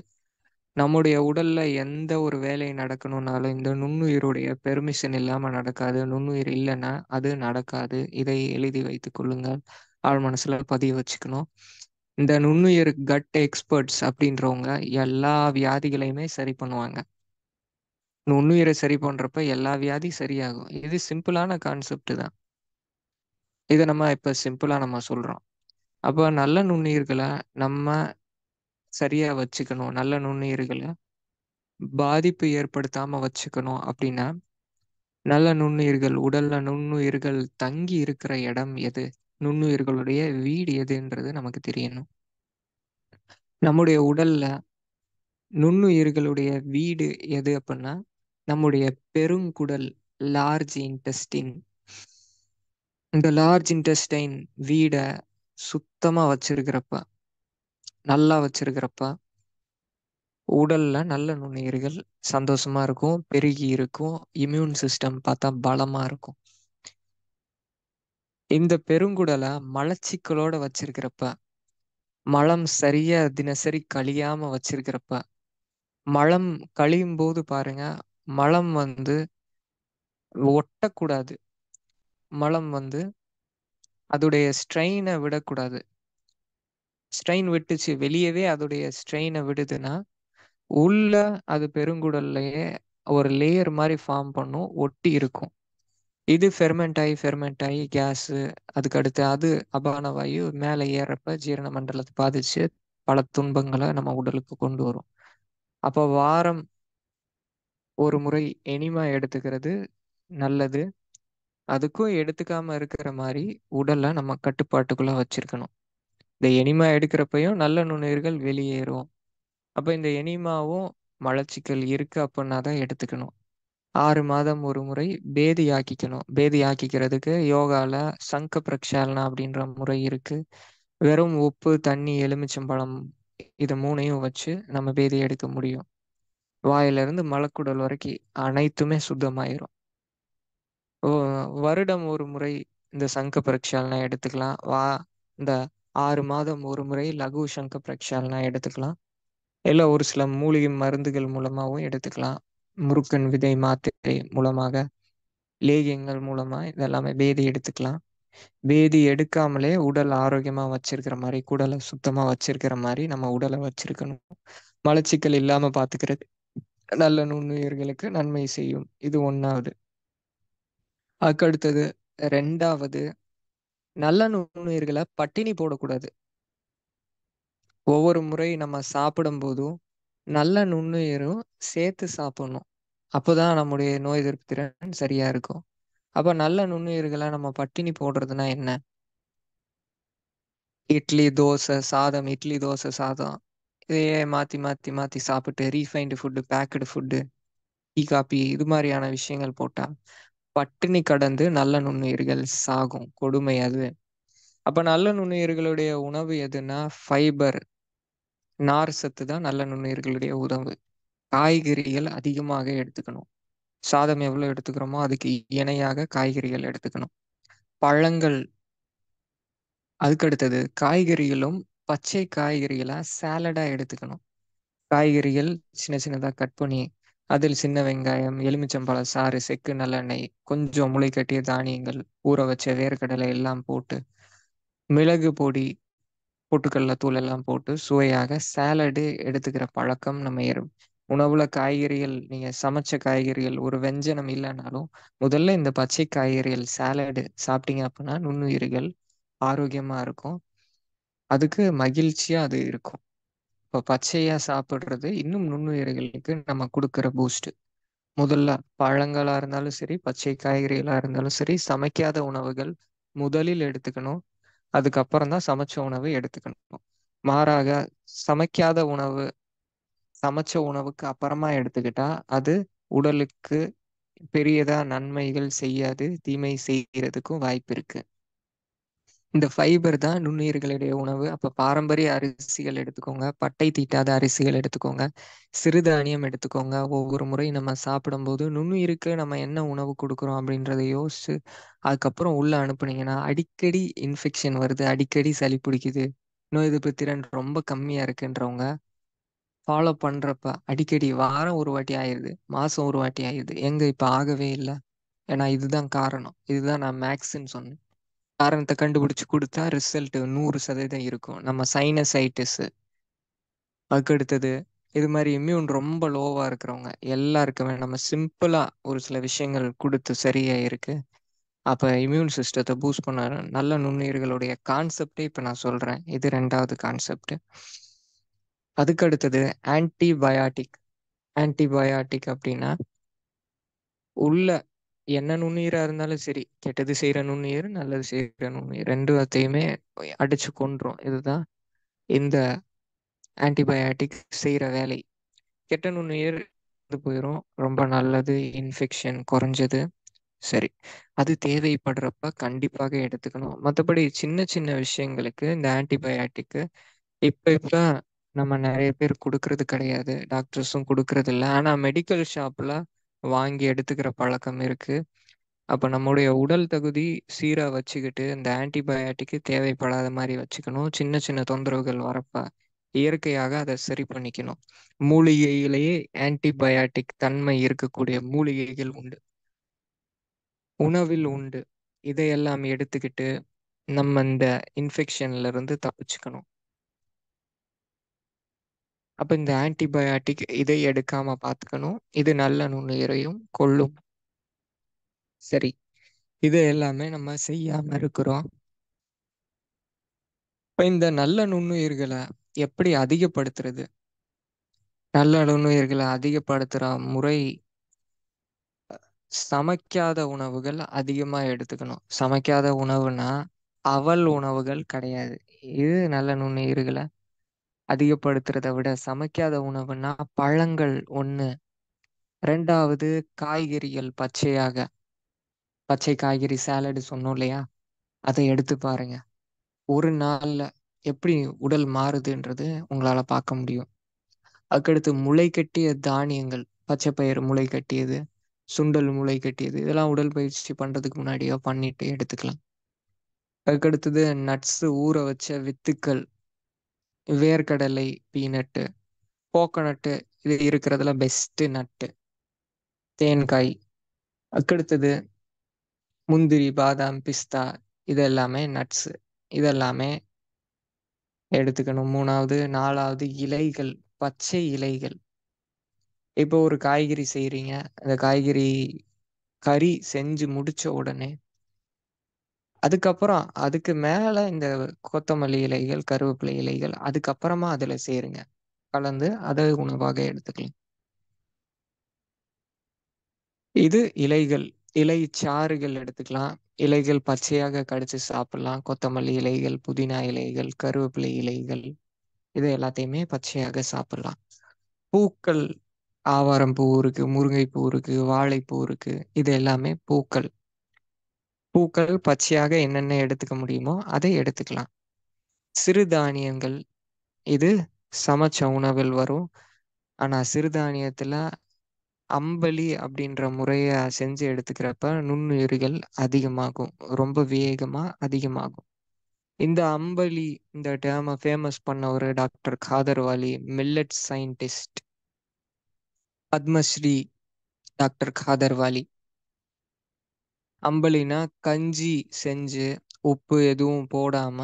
S2: நம்முடைய உடல்ல எந்த ஒரு வேலை நடக்கணும்னாலும், இந்த நுண்ணுயிரோடைய பெர்மிஷன் இல்லாம நடக்காது. நுண்ணுயிர் இல்லன்னா, அது நடக்காது. இதை எழுதி வைத்துக் கொள்ளுங்கள். ஆழ் மனசுல பதிய வச்சுக்கணும். இந்த நுண்ணுயிர் கட் எக்ஸ்பர்ட்ஸ் அப்படின்றவங்க எல்லா வியாதிகளையுமே சரி பண்ணுவாங்க. நுண்ணுயிரை சரி பண்றப்ப எல்லா வியாதி சரியாகும். இது சிம்பிளான கான்செப்ட் தான். இத நம்ம இப்ப சிம்பிளா நம்ம சொல்றோம். அப்ப நல்ல நுண்ணுயிர்கள நம்ம சரியா வச்சுக்கணும். நல்ல நுண்ணுயிர்கள பாதிப்பு ஏற்படுத்தாம வச்சுக்கணும் அப்படின்னா, நல்ல நுண்ணுயிர்கள், உடல்ல நுண்ணுயிர்கள் தங்கி இருக்கிற இடம் எது? நுண்ணுயிர்களுடைய வீடு எதுன்றது நமக்கு தெரியணும். நம்முடைய உடல்ல நுண்ணுயிர்களுடைய வீடு எது அப்படின்னா, நம்முடைய பெருங்குடல், லார்ஜ் இன்டெஸ்டைன். இந்த லார்ஜ் இன்டெஸ்டைன் வீட சுத்தமா வச்சிருக்கிறப்ப, நல்லா வச்சிருக்கிறப்ப, உடல்ல நல்ல நுண்ணுயிர்கள் சந்தோஷமா இருக்கும், பெருகி இருக்கும். இம்யூன் சிஸ்டம் பார்த்தா பலமா இருக்கும். இந்த பெருங்குடல மலச்சிக்கலோட வச்சிருக்கிறப்ப, மலம் சரியா தினசரி கழியாம வச்சிருக்கிறப்ப, மலம் கழியும்போது பாருங்க, மலம் வந்து ஒட்டக்கூடாது. மலம் வந்து அதோடைய ஸ்ட்ரெயின விடக்கூடாது. ஸ்ட்ரெயின் விட்டுச்சு, வெளியவே அதோடைய ஸ்ட்ரெயின விடுதுன்னா, உள்ள அது பெருங்குடல்லயே ஒரு லேயர் மாரி ஃபார்ம் பண்ணும். ஒட்டி இருக்கும். இது ஃபெர்மெண்ட் ஆயி கேஸு, அதுக்கு அடுத்து அது அபான வாயு மேல ஏர்றப்ப ஜீரண மண்டலத்த பாதிச்சு, பல துன்பங்கள நம்ம உடலுக்கு கொண்டு வரும். அப்ப வாரம் ஒரு முறை எனிமா எடுத்துக்கிறது நல்லது. அதுக்கும் எடுத்துக்காம இருக்கிற மாரி உடல நம்ம கட்டுப்பாட்டுக்குள்ள வச்சிருக்கணும். இந்த எனிமா எடுக்கிறப்பயும் நல்ல நுண்ணுயிர்கள் வெளியேறும். அப்ப இந்த எனிமாவும் மலச்சிக்கல் இருக்கு அப்பன்னா தான் எடுத்துக்கணும். 6 மாதம் ஒரு முறை பேதி ஆக்கிக்கணும். பேதி ஆக்கிக்கிறதுக்கு யோகால சங்க பிரக்ஷாலனா அப்படின்ற முறை இருக்கு. வெறும் உப்பு, தண்ணி, எலுமிச்சம்பழம் இது 3யும் வச்சு நம்ம பேதி எடுக்க முடியும். வாயிலிருந்து மலக்குடல் வரைக்கும் அனைத்துமே சுத்தமாயிரும். ஓ வருடம் ஒரு முறை இந்த சங்க பிரக்ஷாலனா எடுத்துக்கலாம். இந்த 6 மாதம் ஒரு முறை லகு சங்க பிரக்ஷாலனா எடுத்துக்கலாம். இல்ல ஒரு சில மூலிகை மருந்துகள் மூலமாவும் எடுத்துக்கலாம். முருக்கன் விதை மாத்திரை மூலமாக, லேகியங்கள் மூலமா இதெல்லாமே பேதி எடுத்துக்கலாம். பேதி எடுக்காமலே உடல் ஆரோக்கியமா வச்சிருக்கிற மாரி, குடல சுத்தமா வச்சிருக்கிற மாரி நம்ம உடல வச்சிருக்கணும். மலச்சிக்கல் இல்லாம பாத்துக்கிறது நல்ல நுண்ணுயிர்களுக்கு நன்மை செய்யும். இது 1வது. அதுக்கடுத்தது 2வது, நல்ல நுண்ணுயிர்கள பட்டினி போடக்கூடாது. ஒவ்வொரு முறை நம்ம சாப்பிடும்போதும் நல்ல நுண்ணுயிரும் சேர்த்து சாப்பிடணும். அப்போதான் நம்முடைய நோய் எதிர்ப்பு திறன் சரியா இருக்கும். அப்ப நல்ல நுண்ணுயிர்கள நம்ம பட்டினி போடுறதுன்னா என்ன? இட்லி, தோசை, சாதம், இட்லி, தோசை, சாதம். இதையே மாத்தி, மாத்தி, மாத்தி சாப்பிட்டு refined food, baked food, tea, coffee இது மாரியான விஷயங்கள் போட்டா, பட்டினி கடந்து நல்ல நுண்ணுயிர்கள் சாகும். கொடுமை அது. அப்ப நல்ல நுண்ணுயிர்களுடைய உணவு எதுன்னா, ஃபைபர், நார் சத்து தான் நல்ல நுண்ணுயிர்களுடைய உணவு. காய்கறிகள் அதிகமாக எடுத்துக்கணும். சாதம் எவ்வளோ எடுத்துக்கிறோமோ, அதுக்கு இணையாக காய்கறிகள் எடுத்துக்கணும். பழங்கள், அதுக்கு அடுத்தது காய்கறிகளும் பச்சை காய்கறிகளா சாலடா எடுத்துக்கணும். காய்கறிகள் சின்ன சின்னதா கட் பண்ணி அதில் சின்ன வெங்காயம், எலுமிச்சம்பழ சாறு, செக்கு நல்லெண்ணெய், கொஞ்சம் முளைக்கட்டிய தானியங்கள், ஊற வச்ச வேர்க்கடலை எல்லாம் போட்டு, மிளகு பொடி, பொட்டுக்கடல தூள் எல்லாம் போட்டு சுவையாக சாலடு எடுத்துக்கிற பழக்கம் நம்ம உணவுல காய்கறிகள் நீங்க சமைச்ச காய்கறிகள் ஒரு வெஞ்சனம் இல்லைனாலும் முதல்ல இந்த பச்சை காய்கறிகள் சாலடு சாப்பிட்டீங்க அப்படின்னா நுண்ணுயிர்கள் ஆரோக்கியமா இருக்கும். அதுக்கு மகிழ்ச்சியா அது இருக்கும். இப்போ பச்சையா சாப்பிடுறது இன்னும் நுண்ணுயிர்களுக்கு நம்ம கொடுக்குற பூஸ்ட். முதல்ல பழங்களா இருந்தாலும் சரி, பச்சை காய்கறிகளா இருந்தாலும் சரி, சமைக்காத உணவுகள் முதலில் எடுத்துக்கணும். அதுக்கப்புறம் தான் சமைச்ச உணவு எடுத்துக்கணும். மாறாக சமைக்காத உணவு சமைச்ச உணவுக்கு அப்புறமா எடுத்துக்கிட்டா அது உடலுக்கு பெரியதா நன்மைகள் செய்யாது, தீமை செய்யறதுக்கும் வாய்ப்பு இருக்கு. இந்த ஃபைபர் தான் நுண்ணுயிர்களுடைய உணவு. அப்ப பாரம்பரிய அரிசிகள் எடுத்துக்கோங்க, பட்டை தீட்டாத அரிசிகள் எடுத்துக்கோங்க, சிறுதானியம் எடுத்துக்கோங்க. ஒவ்வொரு முறை நம்ம சாப்பிடும்போது நுண்ணுயிருக்கு நம்ம என்ன உணவு கொடுக்குறோம் அப்படின்றத யோசிச்சு அதுக்கப்புறம் உள்ள அனுப்புனீங்கன்னா அடிக்கடி இன்ஃபெக்ஷன் வருது, அடிக்கடி சளி பிடிக்குது, நோய் எதிர்ப்பு திறன் ரொம்ப கம்மியா இருக்குன்றவங்க ஃபாலோ பண்றப்ப அடிக்கடி வாரம் ஒரு வாட்டி ஆயிருது, மாசம் ஒரு வாட்டி ஆயிருது. எங்க இப்ப ஆகவே இல்லை. ஏன்னா இதுதான் காரணம். இதுதான் நான் மேக்ஸ்ன்னு சொன்னேன். காரணத்தை கண்டுபிடிச்சு கொடுத்தா ரிசல்ட் 100% இருக்கும். நம்ம சைனசைட்டிஸ், அதுக்கு அடுத்தது இது மாதிரி இம்யூன் ரொம்ப லோவா இருக்கிறவங்க எல்லாருக்குமே நம்ம சிம்பிளா ஒரு சில விஷயங்கள் கொடுத்து சரியா இருக்கு. அப்ப இம்யூன் சிஸ்டத்தை பூஸ்ட் பண்ண நல்ல நுண்ணுயிர்களுடைய கான்செப்டே இப்ப நான் சொல்றேன். இது 2வது கான்செப்ட். அதுக்கு அடுத்தது ஆன்டிபயாட்டிக். ஆன்டிபயாட்டிக் அப்படின்னா உள்ள என்ன நுண்ணுயிரா இருந்தாலும் சரி, கெட்டது செய்யற நுண்ணுயிர், நல்லது செய்யற நுண்ணுயிர், ரெண்டுத்தையுமே அடிச்சு கொன்றும். இதுதான் இந்த ஆன்டிபயாட்டிக் செய்யற வேலை. கெட்ட நுண்ணுயிர் இறந்து போயிரும். ரொம்ப நல்லது, இன்ஃபெக்ஷன் குறைஞ்சது. சரி, அது தேவைப்படுறப்ப கண்டிப்பாக எடுத்துக்கணும். மற்றபடி சின்ன சின்ன விஷயங்களுக்கு இந்த ஆன்டிபயாட்டிக்கு இப்ப நம்ம நிறைய பேர் கொடுக்கறது கிடையாது, டாக்டர்ஸும் கொடுக்கறது இல்லை. ஆனா மெடிக்கல் ஷாப்ல வாங்கி எடுத்துக்கிற பழக்கம் இருக்கு. அப்ப நம்முடைய உடல் தகுதி சீரா வச்சுக்கிட்டு இந்த ஆன்டிபயாட்டிக் தேவைப்படாத மாதிரி வச்சுக்கணும். சின்ன சின்ன தொந்தரவுகள் வரப்ப இயற்கையாக அதை சரி பண்ணிக்கணும். மூலிகையிலேயே ஆன்டிபயாட்டிக் தன்மை இருக்கக்கூடிய மூலிகைகள் உண்டு, உணவில் உண்டு. இதையெல்லாம் எடுத்துக்கிட்டு நம்ம இந்த இன்ஃபெக்ஷன்ல இருந்து தப்பிச்சுக்கணும். அப்ப இந்த ஆன்டிபயாட்டிக் இதை எடுக்காம பார்த்துக்கணும். இது நல்ல நுண்ணுயிரையும் கொல்லும். சரி, இது எல்லாமே நம்ம செய்யாம இருக்கிறோம். இப்ப இந்த நல்ல நுண்ணுயிர்களை எப்படி அதிகப்படுத்துறது? நல்ல நுண்ணுயிர்களை அதிகப்படுத்துற முறை, சமைக்காத உணவுகள் அதிகமா எடுத்துக்கணும். சமைக்காத உணவுனா அவல் உணவுகள் கிடையாது. இது நல்ல நுண்ணுயிர்களை அதிகப்படுத்துறதை விட சமைக்காத உணவுனா பழங்கள் ஒண்ணு. 2வது காய்கறிகள் பச்சையாக, பச்சை காய்கறி சாலடு சொன்னோம் இல்லையா, அதை எடுத்து பாருங்க. ஒரு நாள்ல எப்படி உடல் மாறுதுன்றது உங்களால பார்க்க முடியும். அதுக்கடுத்து முளை கட்டிய தானியங்கள், பச்சை பயிறு முளை கட்டியது, சுண்டல் முளை கட்டியது, இதெல்லாம் உடற்பயிற்சி பண்றதுக்கு முன்னாடியோ பண்ணிட்டு எடுத்துக்கலாம். அதுக்கடுத்தது நட்ஸ், ஊற வச்ச வித்துக்கள், வேர்க்கடலை, பீனட்டு, கோகோனட்டு, இது இருக்கிறதுல பெஸ்ட் நட்டு, தேன்காய். அதுக்கடுத்தது முந்திரி, பாதாம், பிஸ்தா, இது எல்லாமே நட்ஸ். இதெல்லாமே எடுத்துக்கணும். 3வது 4வது இலைகள், பச்சை இலைகள். இப்போ ஒரு காய்கறி செய்றீங்க, அந்த காய்கறி கறி செஞ்சு முடிச்ச உடனே அதுக்கப்புறம் அதுக்கு மேல இந்த கொத்தமல்லி இலைகள், கருவேப்பிலை இலைகள் அதுக்கப்புறமா அதுல சேருங்க. கலந்து அதை உணவாக எடுத்துக்கலாம். இது இலைகள். இலை சாறுகள் எடுத்துக்கலாம். இலைகள் பச்சையாக கடிச்சு சாப்பிடலாம். கொத்தமல்லி இலைகள், புதினா இலைகள், கருவேப்பிலை இலைகள், இது எல்லாத்தையுமே பச்சையாக சாப்பிடலாம். பூக்கள், ஆவாரம் பூ இருக்கு, முருங்கை பூ இருக்கு, வாழைப்பூ இருக்கு. இது எல்லாமே பூக்கள். பூக்கள் பச்சையாக என்னென்ன எடுத்துக்க முடியுமோ அதை எடுத்துக்கலாம். சிறுதானியங்கள், இது சமைச்ச உணவில் வரும். ஆனா சிறுதானியத்துல அம்பலி அப்படின்ற முறைய செஞ்சு எடுத்துக்கிறப்ப நுண்ணுயிர்கள் அதிகமாகும், ரொம்ப வேகமா அதிகமாகும். இந்த அம்பலி, இந்த டேர்மை ஃபேமஸ் பண்ண ஒரு doctor Khadarvali, millet scientist. Padmashri doctor Khadarvali. அம்பலினா கஞ்சி செஞ்சு உப்பு எதுவும் போடாம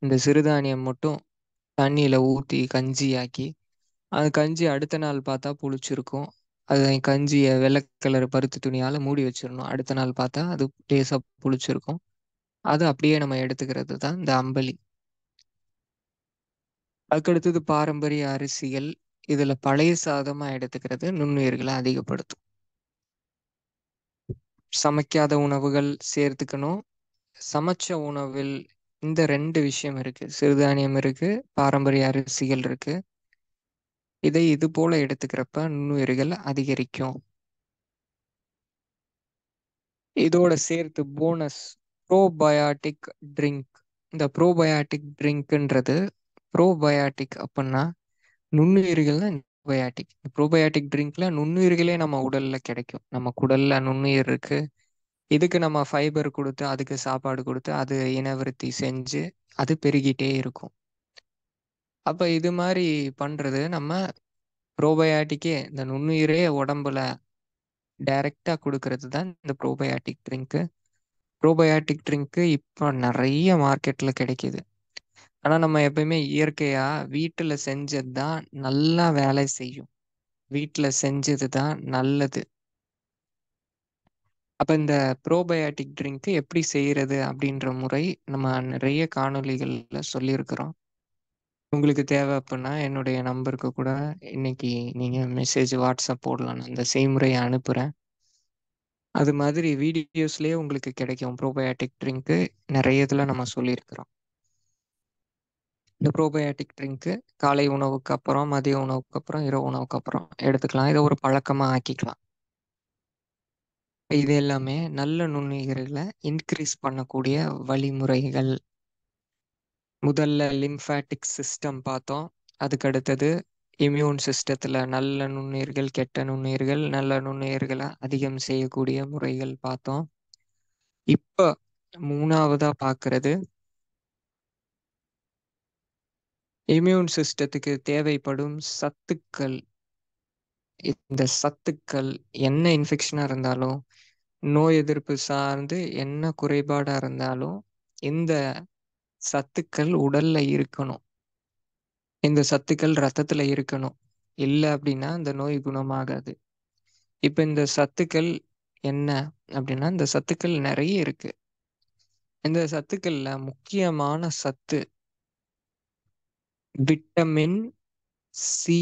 S2: இந்த சிறுதானியம் மட்டும் தண்ணியில ஊத்தி கஞ்சியாக்கி, அது கஞ்சி அடுத்த நாள் பார்த்தா புளிச்சிருக்கும். அது கஞ்சியை வெள்ளை கலர் பருத்தி துணியால மூடி வச்சிடணும். அடுத்த நாள் பார்த்தா அது லேசா புளிச்சிருக்கும். அது அப்படியே நம்ம எடுத்துக்கிறது தான் இந்த அம்பலி. அதுக்கடுத்தது பாரம்பரிய அரிசிகள். இதுல பழைய சாதமா எடுத்துக்கிறது நுண்ணுயிர்களை அதிகப்படுத்தும். சமைக்காத உணவுகள் சேர்த்துக்கணும். சமைச்ச உணவில் இந்த 2 விஷயம் இருக்கு. சிறுதானியம் இருக்கு, பாரம்பரிய அரிசிகள் இருக்கு. இதை இது போல எடுத்துக்கிறப்ப நுண்ணுயிர்கள் அதிகரிக்கும். இதோட சேர்த்து போனஸ் ப்ரோபயாட்டிக் ட்ரிங்க். இந்த ப்ரோபயாட்டிக் ட்ரிங்க்ன்றது ப்ரோபயாட்டிக் அப்படின்னா நுண்ணுயிர்கள் தான் ப்ரோபயாட்டிக். ப்ரோபயாட்டிக் ட்ரிங்க்ல நுண்ணுயிர்களே நம்ம உடல்ல கிடைக்கும். நம்ம குடல்ல நுண்ணுயிர் இருக்கு. இதுக்கு நம்ம ஃபைபர் கொடுத்து அதுக்கு சாப்பாடு கொடுத்து அது இனவிருத்தி செஞ்சு அது பெருகிட்டே இருக்கும். அப்ப இது மாதிரி பண்றது நம்ம ப்ரோபயாட்டிக்கே இந்த நுண்ணுயிரே உடம்புல டைரக்டா கொடுக்கறது தான் இந்த ப்ரோபயாட்டிக் ட்ரிங்க். ப்ரோபயாட்டிக் ட்ரிங்க் இப்போ நிறைய மார்க்கெட்ல கிடைக்குது. ஆனா நம்ம எப்பயுமே இயற்கையா வீட்டுல செஞ்சது தான் நல்லா வேலை செய்யும். வீட்டுல செஞ்சது தான் நல்லது. அப்ப இந்த ப்ரோபயாட்டிக் ட்ரிங்க் எப்படி செய்யறது அப்படின்ற முறை நம்ம நிறைய காணொளிகள்ல சொல்லியிருக்கிறோம். உங்களுக்கு தேவை அப்படின்னா என்னுடைய நம்பருக்கு கூட இன்னைக்கு நீங்க மெசேஜ் வாட்ஸ்அப் போடலாம். நான் அந்த செய்முறையை அனுப்புறேன். அது மாதிரி வீடியோஸ்லயே உங்களுக்கு கிடைக்கும். ப்ரோபயாட்டிக் ட்ரிங்க் நிறைய இதுல நம்ம சொல்லியிருக்கிறோம். இந்த ப்ரோபயாட்டிக் ட்ரிங்க் காலை உணவுக்கு அப்புறம், மதிய உணவுக்கு அப்புறம், இரவு உணவுக்கு அப்புறம் எடுத்துக்கலாம். இதை ஒரு பழக்கமா ஆக்கிக்கலாம். இது எல்லாமே நல்ல நுண்ணுயிர்களை இன்க்ரீஸ் பண்ணக்கூடிய வழிமுறைகள். முதல்ல லிம்ஃபாட்டிக் சிஸ்டம் பார்த்தோம். அதுக்கு அடுத்தது இம்யூன் சிஸ்டத்துல நல்ல நுண்ணுயிர்கள், கெட்ட நுண்ணுயிர்கள், நல்ல நுண்ணுயிர்களை அதிகம் செய்யக்கூடிய முறைகள் பார்த்தோம். இப்ப 3வதா பார்க்கிறது இம்யூன் சிஸ்டத்துக்கு தேவைப்படும் சத்துக்கள். இந்த சத்துக்கள் என்ன இன்ஃபெக்ஷனா இருந்தாலும், நோய் எதிர்ப்பு சார்ந்து என்ன குறைபாடா இருந்தாலும் இந்த சத்துக்கள் உடல்ல இருக்கணும். இந்த சத்துக்கள் ரத்தத்துல இருக்கணும். இல்ல அப்படின்னா இந்த நோய் குணமாகாது. இப்ப இந்த சத்துக்கள் என்ன அப்படின்னா, இந்த சத்துக்கள் நிறைய இருக்கு. இந்த சத்துக்கள்ல முக்கியமான சத்து விட்டமின் சி.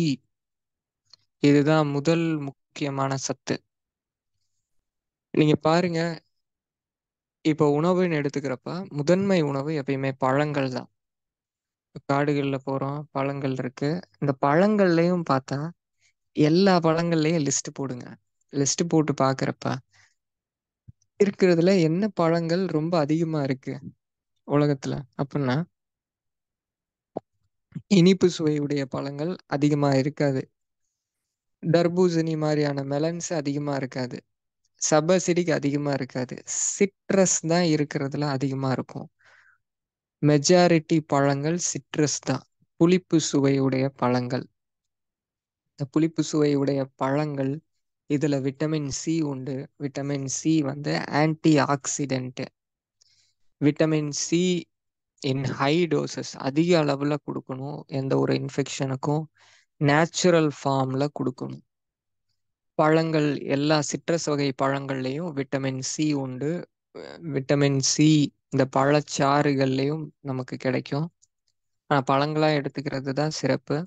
S2: இதுதான் முதல் முக்கியமான சத்து. நீங்க பாருங்க, இப்போ உணவுன்னு எடுத்துக்கிறப்ப முதன்மை உணவு எப்பயுமே பழங்கள் தான். காடுகள்ல போறோம், பழங்கள் இருக்கு. இந்த பழங்கள்லயும் பார்த்தா எல்லா பழங்கள்லயும் லிஸ்ட் போடுங்க. லிஸ்ட் போட்டு பார்க்கறப்ப இருக்கிறதுல என்ன பழங்கள் ரொம்ப அதிகமா இருக்கு உலகத்துல அப்படின்னா, இனிப்பு சுவையுடைய பழங்கள் அதிகமா இருக்காது. தர்பூசணி மாதிரியான மெலன்ஸ் அதிகமா இருக்காது. சபசிடிக் அதிகமா இருக்காது. சிட்ரஸ் தான் இருக்கிறதுல அதிகமா இருக்கும். மெஜாரிட்டி பழங்கள் சிட்ரஸ் தான். புளிப்பு சுவையுடைய பழங்கள். இந்த புளிப்பு சுவையுடைய பழங்கள் இதுல விட்டமின் சி உண்டு. விட்டமின் சி வந்து ஆன்டி ஆக்சிடென்ட். விட்டமின் சி இன் ஹை டோசஸ் அதிக அளவுல கொடுக்கணும். எந்த ஒரு இன்ஃபெக்ஷனுக்கும் நேச்சுரல் ஃபார்ம்ல கொடுக்கணும். பழங்கள் எல்லா சிட்ரஸ் வகை பழங்கள்லையும் விட்டமின் சி உண்டு. விட்டமின் சி இந்த பழச்சாறுகள்லையும் நமக்கு கிடைக்கும். ஆனால் பழங்களா எடுத்துக்கிறது தான் சிறப்பு.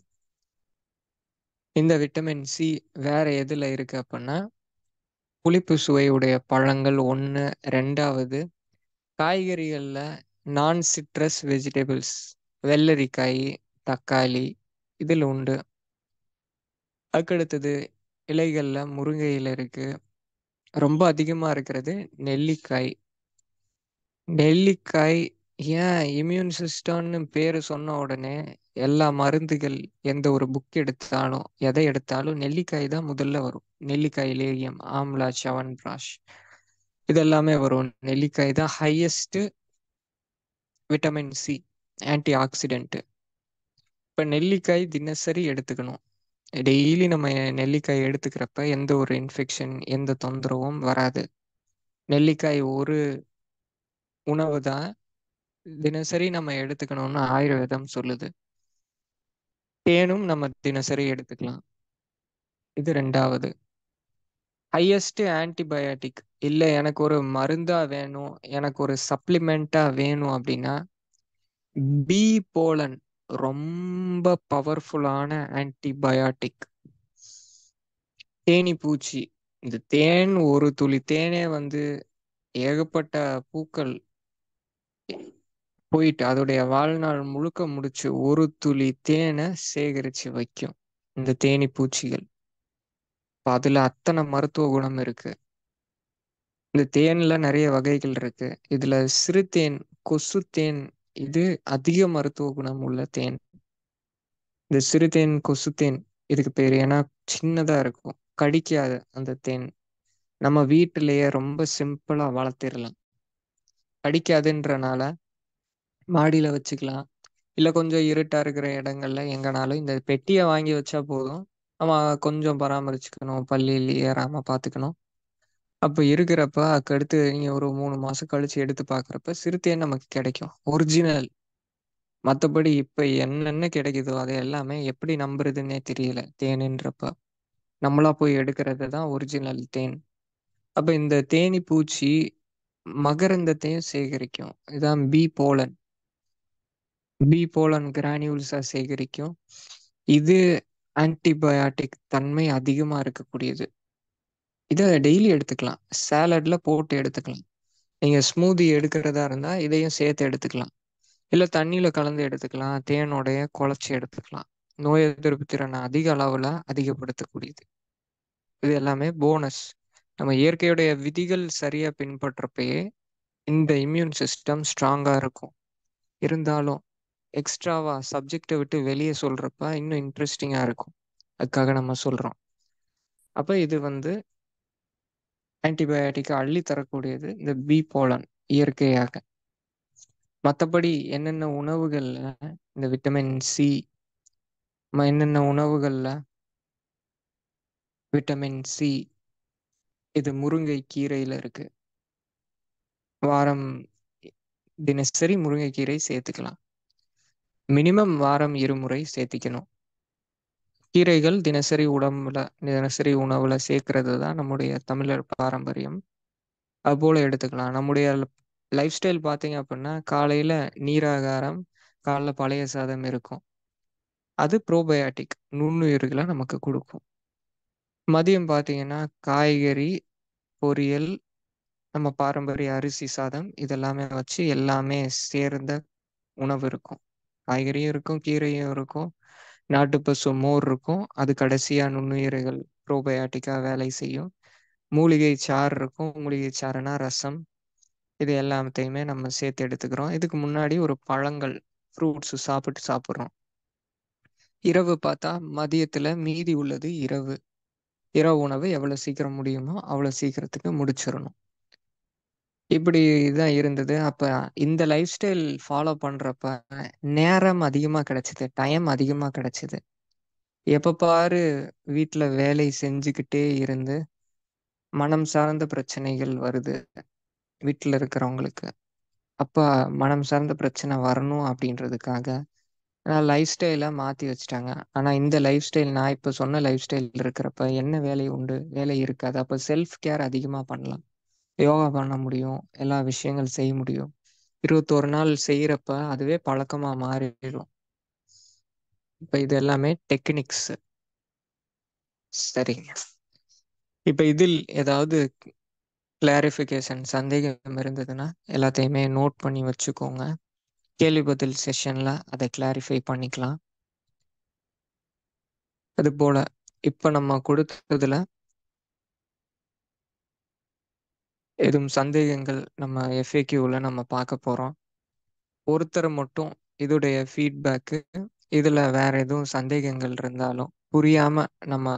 S2: இந்த விட்டமின் சி வேற எதுல இருக்கு அப்படின்னா, புளிப்பு சுவையுடைய பழங்கள் ஒன்று. ரெண்டாவது காய்கறிகள்ல நான் சிட்ரஸ் வெஜிடபிள்ஸ், வெள்ளரிக்காய், தக்காளி இதில் உண்டு. அதுக்கடுத்தது இலைகள்ல முருங்கை இலை இருக்கு. ரொம்ப அதிகமா இருக்கிறது நெல்லிக்காய். நெல்லிக்காய் ஏன் இம்யூன் சிஸ்டம்னு பேரு சொன்ன உடனே எல்லா மருந்துகள் எந்த ஒரு புக் எடுத்தாலும் எதை எடுத்தாலும் நெல்லிக்காய் தான் முதல்ல வரும். நெல்லிக்காய் லேகியம், ஆம்லா, சவன்பிராஷ் இதெல்லாமே வரும். நெல்லிக்காய் தான் highest vitamin C anti accident. இப்ப நெல்லிக்காய் தினசரி எடுத்துக்கணும். டெய்லி நம்ம நெல்லிக்காய் எடுத்துக்கிறப்ப எந்த ஒரு இன்ஃபெக்ஷன், எந்த தொந்தரவும் வராது. நெல்லிக்காய் ஒரு உணவு தான். தினசரி நம்ம எடுத்துக்கணும்னு ஆயுர்வேதம் சொல்லுது. தேனும் நம்ம தினசரி எடுத்துக்கலாம். இது 2வது. ஹையஸ்ட் ஆன்டிபயாட்டிக் இல்ல எனக்கு ஒரு மருந்தா வேணும், எனக்கு ஒரு சப்ளிமெண்ட்டா வேணும் அப்படின்னா, பீ போலன் ரொம்ப பவர்ஃபுல்லான ஆன்டிபயாட்டிக். தேனீ பூச்சி. இந்த தேன் ஒரு துளி தேனே வந்து ஏகப்பட்ட பூக்கள் போயிட்டு அதோடைய வாழ்நாள் முழுக்க முடிச்சு ஒரு துளி தேனை சேகரிச்சு வைக்கும் இந்த தேனீ பூச்சிகள். இப்ப அதுல அத்தனை மருத்துவ குணம் இருக்கு. இந்த தேன்ல நிறைய வகைகள் இருக்கு. இதுல சிறுதேன், கொசு தேன் இது அதிக மருத்துவ குணம் உள்ள தேன். இந்த சிறுதேன், கொசு தேன் இதுக்கு பேரு. ஏன்னா சின்னதா இருக்கும், கடிக்காது அந்த தேன். நம்ம வீட்டிலேயே ரொம்ப சிம்பிளா வளர்த்திடலாம். கடிக்காதுன்றனால மாடியில வச்சுக்கலாம். இல்ல கொஞ்சம் இருட்டா இருக்கிற இடங்கள்ல எங்கனாலும் இந்த பெட்டிய வாங்கி வச்சா போதும். நம்ம கொஞ்சம் பராமரிச்சுக்கணும். பல்லி கில்லி ஏறாம பார்த்துக்கணும். அப்ப இருக்கிறப்ப அதுக்கடுத்து நீங்க ஒரு 3 மாசம் கழிச்சு எடுத்து பார்க்குறப்ப சிறுதேன் நமக்கு கிடைக்கும். ஒரிஜினல். மத்தபடி இப்ப என்னென்ன கிடைக்குதோ அது எல்லாமே எப்படி நம்புறதுன்னே தெரியல தேனுன்றப்ப. நம்மளா போய் எடுக்கிறது தான் ஒரிஜினல் தேன். அப்ப இந்த தேனீ பூச்சி மகரந்தத்தையும் சேகரிக்கும். இதான் பீ போலன். பீ போலன் கிரானியூல்ஸா சேகரிக்கும். இது ஆன்டிபயாட்டிக் தன்மை அதிகமா இருக்கக்கூடியது. இத டெய்லி எடுத்துக்கலாம். சாலட்ல போட்டு எடுத்துக்கலாம். நீங்க ஸ்மூதி எடுக்கிறதா இருந்தா இதையும் சேர்த்து எடுத்துக்கலாம். இல்ல தண்ணீல கலந்து எடுத்துக்கலாம். தேனோடைய குழச்சு எடுத்துக்கலாம். நோய் எதிர்ப்பு திறனை அதிக அளவுல அதிகப்படுத்தக்கூடியது. இது எல்லாமே போனஸ். நம்ம இயற்கையுடைய விதிகள் சரியா பின்பற்றப்பயே இந்த இம்யூன் சிஸ்டம் ஸ்ட்ராங்கா இருக்கும். இருந்தாலும் எக்ஸ்ட்ராவா சப்ஜெக்ட விட்டு வெளியே சொல்றப்ப இன்னும் இன்ட்ரெஸ்டிங்கா இருக்கும். அதுக்காக நம்ம சொல்றோம். அப்ப இது வந்து ஆன்டிபயாட்டிக் அள்ளி தரக்கூடியது இந்த பி போலன் இயற்கையாக. மற்றபடி என்னென்ன உணவுகள்ல இந்த விட்டமின் சி, என்னென்ன உணவுகள்ல விட்டமின் சி இது முருங்கை கீரையில இருக்கு. வாரம் தினசரி முருங்கைக்கீரை சேர்த்துக்கலாம். மினிமம் வாரம் 2 முறை சேர்த்திக்கணும். கீரைகள் தினசரி உணவுல சேர்க்கிறது தான் நம்முடைய தமிழர் பாரம்பரியம். அதுபோல எடுத்துக்கலாம். நம்முடைய லைஃப் ஸ்டைல் பார்த்தீங்க அப்படின்னா காலையில நீராகாரம், காலைல பழைய சாதம் இருக்கும். அது ப்ரோபயாட்டிக் நுண்ணுயிர்களை நமக்கு கொடுக்கும். மதியம் பார்த்தீங்கன்னா காய்கறி, பொரியல், நம்ம பாரம்பரிய அரிசி சாதம் இதெல்லாமே வச்சு எல்லாமே சேர்ந்த உணவு இருக்கும். காய்கறியும் இருக்கும், கீரையும் இருக்கும், நாட்டு பசு மோர் இருக்கும். அது கடைசியா நுண்ணுயிர்கள் ப்ரோபயாட்டிக்கா வேலை செய்யும். மூலிகை சாறு இருக்கும். மூலிகை சாறுனா ரசம். இது எல்லாத்தையுமே நம்ம சேர்த்து எடுத்துக்கிறோம். இதுக்கு முன்னாடி ஒரு பழங்கள், ஃப்ரூட்ஸ் சாப்பிடுறோம். இரவு பார்த்தா மதியத்துல மீதி உள்ளது இரவு. இரவு உணவு எவ்வளவு சீக்கிரம் முடியுமோ அவ்வளவு சீக்கிரத்துக்கு முடிச்சிடணும். இப்படி தான் இருந்தது. அப்ப இந்த லைஃப் ஸ்டைல் ஃபாலோ பண்றப்ப நேரம் அதிகமா கிடைச்சது, டைம் அதிகமா கிடைச்சது. எப்ப பாரு வீட்ல வேலை செஞ்சுக்கிட்டே இருந்து மனம் சார்ந்த பிரச்சனைகள் வருது வீட்ல இருக்கிறவங்களுக்கு. அப்ப மனம் சார்ந்த பிரச்சனை வரணும் அப்படின்றதுக்காக லைஃப் ஸ்டைல மாத்தி வச்சுட்டாங்க. ஆனா இந்த லைஃப் ஸ்டைல் நான் இப்ப சொன்ன லைஃப் ஸ்டைல் இருக்கிறப்ப என்ன வேலை உண்டு? வேலை இருக்காது. அப்ப செல்ஃப் கேர் அதிகமா பண்ணலாம். யோகா பண்ண முடியும். எல்லா விஷயங்கள் செய்ய முடியும். 21 நாள் செய்யறப்ப அதுவே பழக்கமா மாறிடும். இப்ப இது எல்லாமே டெக்னிக்ஸ். சரிங்க. இப்ப இதில் ஏதாவது கிளாரிஃபிகேஷன் சந்தேகம் இருந்ததுன்னா எல்லாத்தையுமே நோட் பண்ணி வச்சுக்கோங்க. கேள்வி பதில் செஷன்ல அதை கிளாரிஃபை பண்ணிக்கலாம். அது போல இப்ப நம்ம கொடுத்ததுல எதுவும் சந்தேகங்கள் நம்ம எஃப்ஏக்யூல நம்ம பார்க்க போறோம். ஒருத்தர் மட்டும் இதோடைய ஃபீட்பேக்கு இதுல வேற எதுவும் சந்தேகங்கள் இருந்தாலும் புரியாம நம்ம